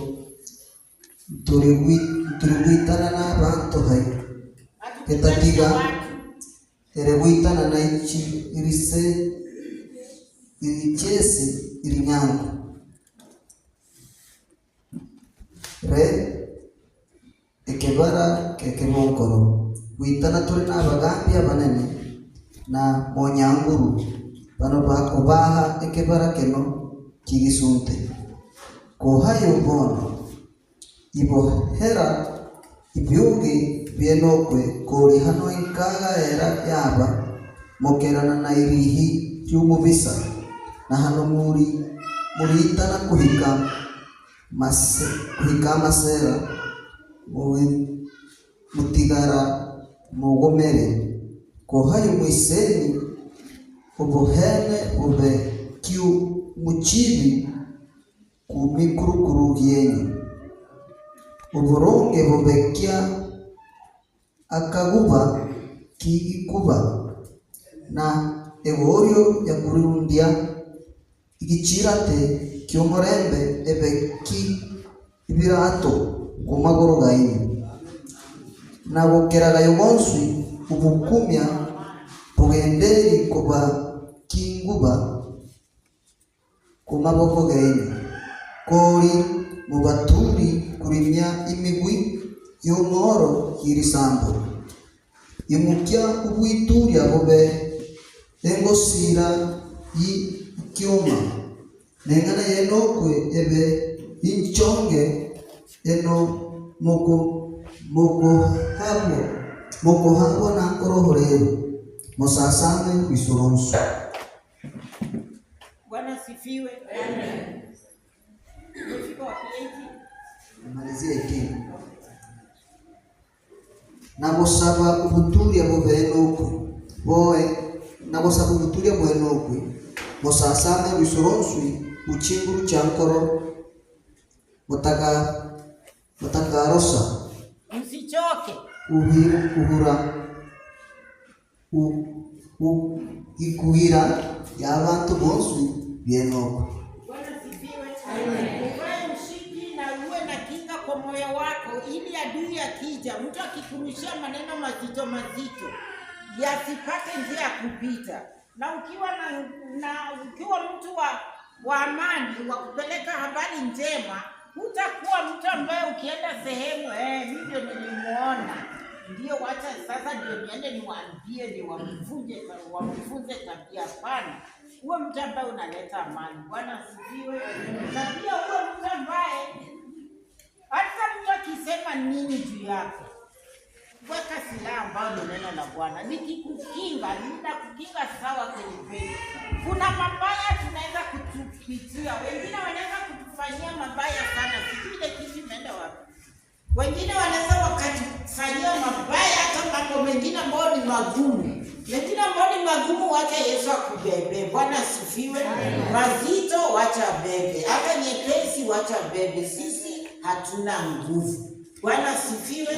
turigwitana n'abantu hai etatiga eregwitana na ichi irise irichesi irinyango re ekebara kekebokoro gwitana turi n'abagambi abanene na monyanguru bano bakobaha ekebara keno kigisunte kohayo bono ibohera ibyugi bienokwe kori hano inkaga era yaba mokerana na irihi ry'umubisa na hano muritana kuhika amasera mutigara mugomere kohayo mwiseni ubuhene ube kiu muchibi kumikurukuru vyenyu uburonge bubekia akaguba kigikuba na egorio ya kurundia igichirate kyomorembe ebeki ibirato kumagoro gaini na bokeraga yogonswi ubukumya bugenderi kuba kinguba kumaboko gaini kori mubaturi kurimya imigwi y'umoro y'irisambo imukya ubwiturya bube engosira y'icyuma nengana yenokwe ebe inchonge eno moko habo na korohorero mosasame kwisoronso. Bwana sifiwe. Amen. Malizia ikini nagosaba ubuturya bubenokwe boe nagosaba ubuturya bubenokwe mosasame bisoronswi uchinguru chankoro mutakarosa msichoke ikuhira y'abantu bonswi bienokwe. Bwana sifiwe. Amen. Uwe mshiki na uwe na kinga kwa moyo wako, ili adui akija, mtu akikurushia maneno mazito mazito yasipate njia ya kupita. Na ukiwa mtu wa amani wa kupeleka habari njema, hutakuwa mtu ambaye ukienda sehemu mimi ndio nilimuona. ndio wacha sasa ndio niende niwaambie ndio wamfunze tabia. Hapana, huo mtu ambaye unaleta amani. Bwana asifiwe. Na pia huo mtu ambaye hata mtu akisema nini juu yako, weka silaha ambayo ni neno la Bwana. Nikikukinga, nitakukinga sawa kweli. Kuna mabaya tunaweza kutupitia. Wengine wanaweza kutufanyia mabaya sana. Sijui ile kitu imeenda wapi. Wengine wanaweza wakatufanyia mabaya hata mambo mengine ambayo ni magumu. Mengine ambayo ni magumu wacha Yesu akubebe. Bwana asifiwe. Mazito wacha bebe. Hata nyepesi wacha bebe. Sisi hatuna nguvu. Bwana asifiwe.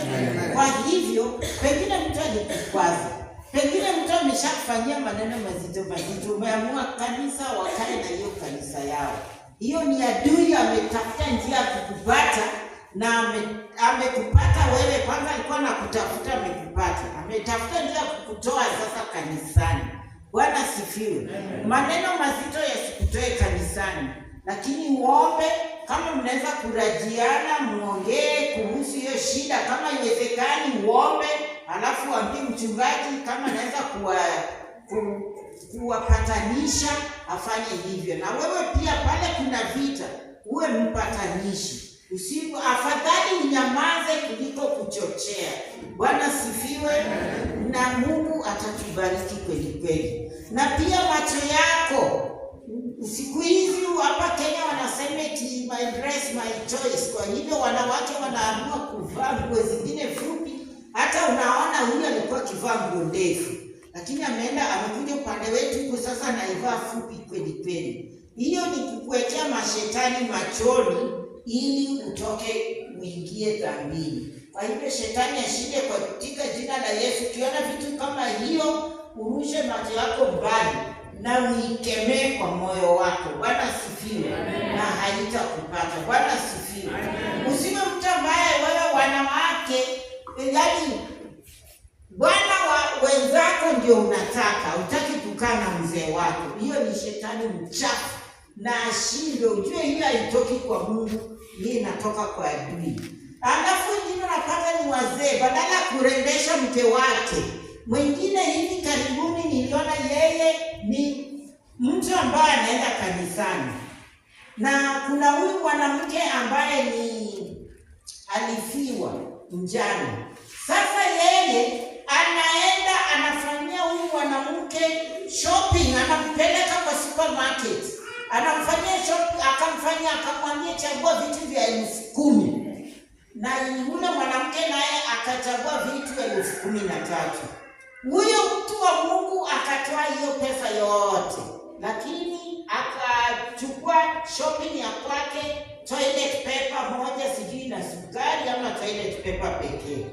Kwa hivyo, pengine mtu alikukwaza. Pengine mtu ameshakufanyia maneno mazito. Umeamua kanisa wakae na hiyo kanisa yao. Hiyo ni adui ametafuta njia ya kukupata na amekupata wewe. Kwanza alikuwa anakutafuta, amekupata. Ametafuta njia ya kukutoa sasa kanisani. Bwana asifiwe. Maneno mazito yasikutoe kanisani. Lakini uombe, kama mnaweza kurajiana, muongee kuhusu hiyo shida. Kama iwezekani uombe, alafu ambie mchungaji kama anaweza kuwapatanisha afanye hivyo. Na wewe pia pale kuna vita, uwe mpatanishi. Afadhali unyamaze kuliko kuchochea. Bwana sifiwe. Na Mungu atatubariki kweli. Na pia macho yako. Siku hizi hapa Kenya wanasema eti my dress my choice. Kwa hivyo wanawake wanaamua kuvaa nguo zingine fupi. Hata unaona huyu alikuwa akivaa nguo ndefu, lakini amekuja upande wetu huko sasa anaivaa fupi kweli. Hiyo ni kukuwekea mashetani machoni ili utoke uingie dhambini. Kwa hivyo shetani ashinde katika jina la Yesu. Ukiona vitu kama hiyo, urushe macho yako mbali na uikemee kwa moyo wako. Bwana sifiwe. Na haitakupata. Bwana sifiwe. Usiwe mtu ambaye wewe wanawake, yaani bwana wa wenzako ndio unataka, hutaki kukaa na mzee wako. Hiyo ni shetani mchafu na ashinde. Ujue hiyo haitoki kwa Mungu, hii inatoka kwa adui. Alafu wengine unapata ni wazee, badala ya kurembesha mke wake. Mwingine hivi karibuni niliona yeye ni mtu ambaye anaenda kanisani. Na kuna huyu mwanamke ambaye alifiwa mjane. Sasa yeye anaenda anafanyia huyu mwanamke shopping, anampeleka kwa supermarket. Anamfanyia shopping, akamwambia chagua vitu vya 10,000. Na yule mwanamke naye akachagua vitu 13,000. Huyo mtu wa Mungu akatoa hiyo pesa yote, lakini akachukua shopping ya kwake, toilet paper moja, sijui na sukari ama toilet paper pekee.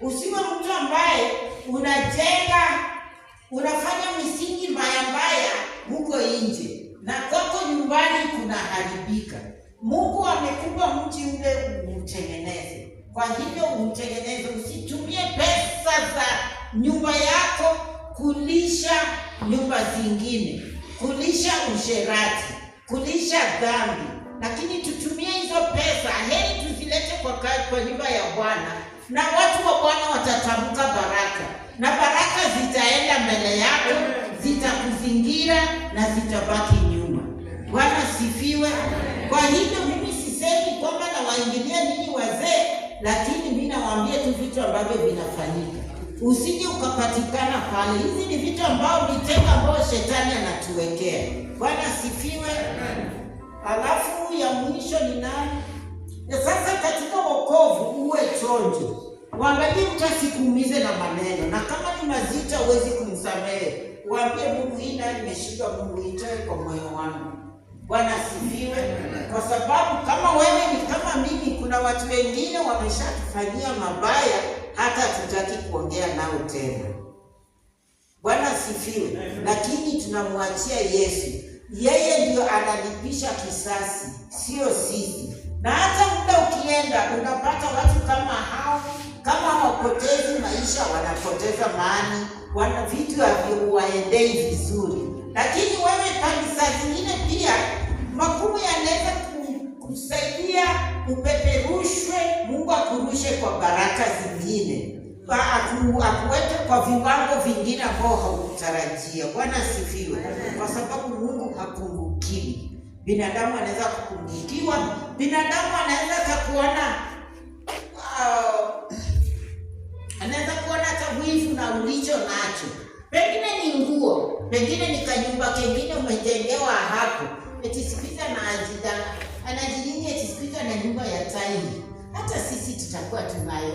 Usiwe mtu ambaye unafanya misingi mbaya huko nje na kwako nyumbani kunaharibika. Mungu amekupa mji ule umtengeneze. Kwa hivyo umtengeneze, usitumie pesa za nyumba yako kulisha nyumba zingine, kulisha usherati, kulisha dhambi. Lakini tutumie hizo pesa, heri tuzilete kwa nyumba ya Bwana, na watu wa Bwana watatamka baraka, na baraka zitaenda mbele yako, zitakuzingira na zitabaki nyuma. Bwana sifiwe. Kwa hivyo mimi sisemi kwamba nawaingilia ninyi wazee, lakini mimi nawaambia tu vitu ambavyo vinafanyika. Usije ukapatikana pale. Hizi ni vitu ambavyo mitego ambayo shetani anatuwekea. Bwana sifiwe. Alafu ya mwisho ni nani? Sasa katika wokovu uwe chonjo. Waangalie mtu asikuumize na maneno. Na kama ni mazito huwezi kumsamehe, waambie Mungu, hii nayo nimeshindwa, Mungu itoe kwa moyo wangu. Bwana sifiwe. Kwa sababu kama wewe ni kama mimi, kuna watu wengine wameshatufanyia mabaya hata tutaki kuongea nao tena. Bwana sifiwe. Lakini tunamwachia Yesu. Yeye ndio analipisha kisasi, sio sisi. Na hata muda ukienda unapata watu kama hao, kama wapotezi maisha, wanapoteza mali, wana vitu haviwaendei vizuri. Lakini wewe kanisa zingine pia makumu yanaweza kusaidia upeperushwe, Mungu akurushe kwa baraka zingine. akuweke kwa viwango vingine ambao haukutarajia. Bwana asifiwe. Kwa sababu Mungu hapungukiwi. Binadamu anaweza kupungukiwa, binadamu anaweza kuona hata wivu na ulicho nacho. Pengine ni nguo, pengine ni kanyumba kengine umejengewa hapo. Eti sikiza na anajilinga eti sikiza na nyumba ya taili. Hata sisi tutakuwa tunayo.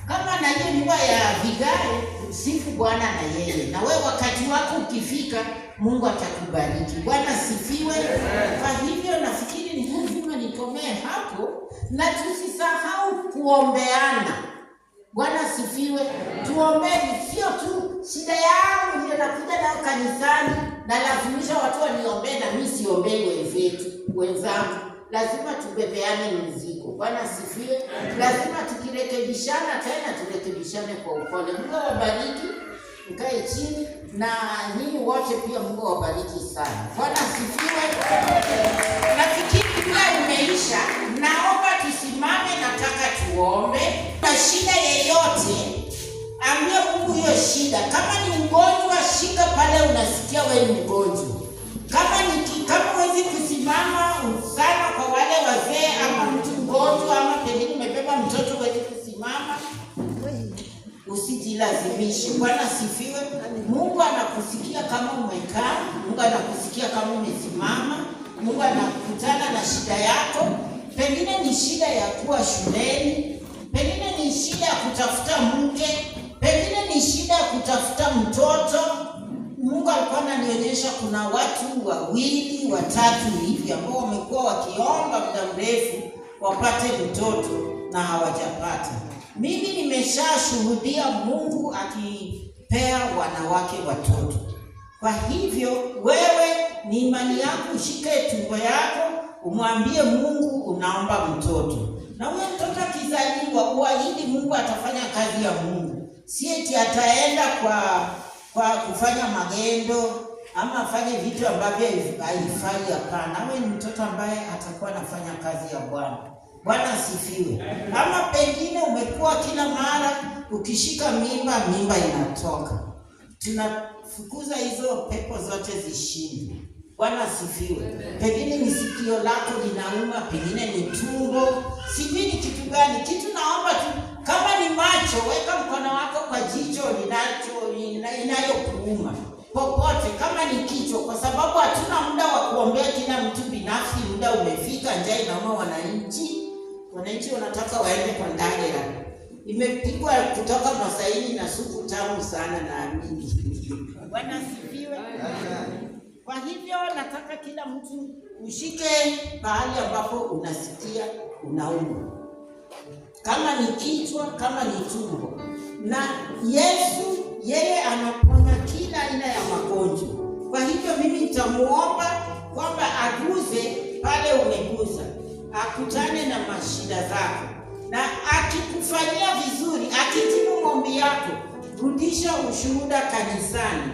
Kama na hiyo nyumba ya vigae, sifu Bwana na yeye. Na wewe wakati wako ukifika, Mungu atakubariki. Bwana sifiwe. Kwa hivyo nafikiri ni lazima nikomee hapo na tusisahau kuombeana. Bwana sifiwe. Tuombeni, sio tu shida yangu ndio nakuja nayo kanisani na lazimisha watu waniombee na mimi siombei wenzangu. Lazima tubebeane mzigo. Bwana sifiwe. Lazima tukirekebishana tena turekebishane kwa upole. Mungu awabariki. Mkae chini na nyinyi wote pia Mungu awabariki sana. Bwana sifiwe. Nafikiri pia umeisha. Naomba tusimame, nataka tuombe. Na shida yeyote, ambia Mungu hiyo shida. Kama ni mgonjwa, shika pale unasikia wewe ni mgonjwa. Kama huwezi kusimama sana kwa wale wazee ama mtu mgonjwa ama pengine umebeba mtoto huwezi kusimama, usijilazimishe. Bwana sifiwe. Mungu anakusikia kama umekaa, Mungu anakusikia kama umesimama, Mungu anakutana na shida yako. Pengine ni shida ya kuwa shuleni, pengine ni shida ya kutafuta mke, pengine ni shida ya kutafuta mtoto. Mungu alikuwa ananionyesha kuna watu 2, 3 hivi ambao wamekuwa wakiomba muda mrefu wapate mtoto na hawajapata. Mimi nimeshashuhudia Mungu akipea wanawake watoto. Kwa hivyo wewe ni imani yako, ushike tumbo yako, umwambie Mungu unaomba mtoto. Na huyo mtoto akizaliwa uahidi Mungu atafanya kazi ya Mungu. Si eti ataenda kwa kufanya magendo ama afanye vitu ambavyo haifai. Hapana, awe ni mtoto ambaye atakuwa anafanya kazi ya Bwana. Bwana asifiwe. Ama pengine umekuwa kila mara ukishika mimba inatoka. Tunafukuza hizo pepo zote zishinde. Bwana asifiwe. Pengine ni sikio lako linauma, pengine ni tumbo, sijui ni kitu gani. Kitu naomba tu, kama ni macho, weka mkono wako kwa jicho inayokuuma. Popote, kama ni kichwa, kwa sababu hatuna muda wa kuombea kila mtu binafsi. Muda umefika, njaa inauma wananchi. Wananchi wanataka waende kwa Ndagera. Imepikwa kutoka Masaini na supu tamu sana naamini. Bwana asifiwe. Kwa hivyo nataka kila mtu ushike mahali ambapo unasikia unaumwa. Kama ni kichwa, kama ni tumbo. Na Yesu yeye anaponya kila aina ya magonjwa. Kwa hivyo mimi nitamuomba kwamba aguze pale umeguza. Akutane na mashida zako. Na akikufanyia vizuri, akijibu maombi yako, rudisha ushuhuda kanisani.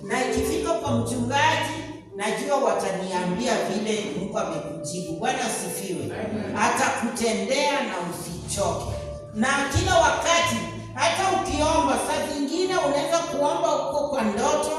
Na ikifika kwa mchungaji, najua wataniambia vile Mungu amekujibu. Bwana asifiwe. Atakutendea na usichoke. Na kila wakati, hata ukiomba, saa zingine unaweza kuomba huko kwa ndoto,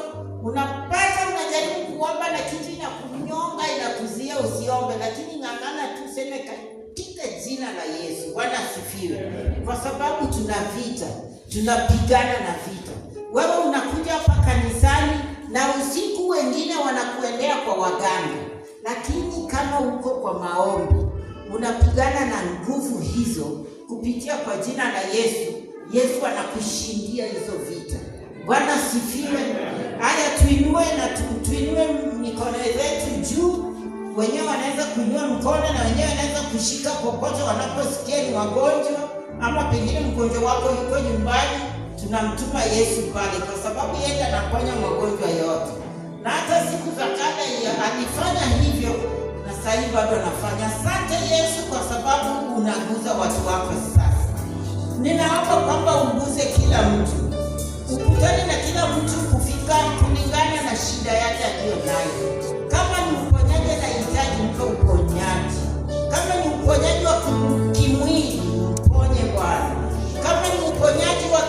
unapata unajaribu kuomba na kitu inakunyonga, inakuzia usiombe, lakini ng'ang'ana tu sema katika jina la Yesu. Bwana asifiwe. Kwa sababu tuna vita, tunapigana na vita. Wewe unakuja hapa kanisani na usiku wengine wanakuendea kwa waganga. Lakini kama uko kwa maombi, unapigana na nguvu hizo kupitia kwa jina la Yesu. Yesu anakushindia hizo vita. Bwana sifiwe. Haya, tuinue mikono yetu juu. Wenyewe wanaweza kuinua mkono na wenyewe wanaweza kushika popote wanaposikia ni wagonjwa, ama pengine mgonjwa wako yuko nyumbani, tunamtuma Yesu pale kwa sababu yeye anaponya magonjwa yote. Na hata siku za kale alifanya hivyo na sasa hivi bado anafanya. Asante Yesu kwa sababu unaguza watu wako sasa. Ninaomba kwamba uguze kila mtu. Ukutane na kila mtu kufika kulingana na shida yake aliyo nayo. Kama ni uponyaji anahitaji mpe uponyaji. Kama ni uponyaji wa kimwili, mponye Bwana. Kama ni uponyaji wa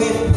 the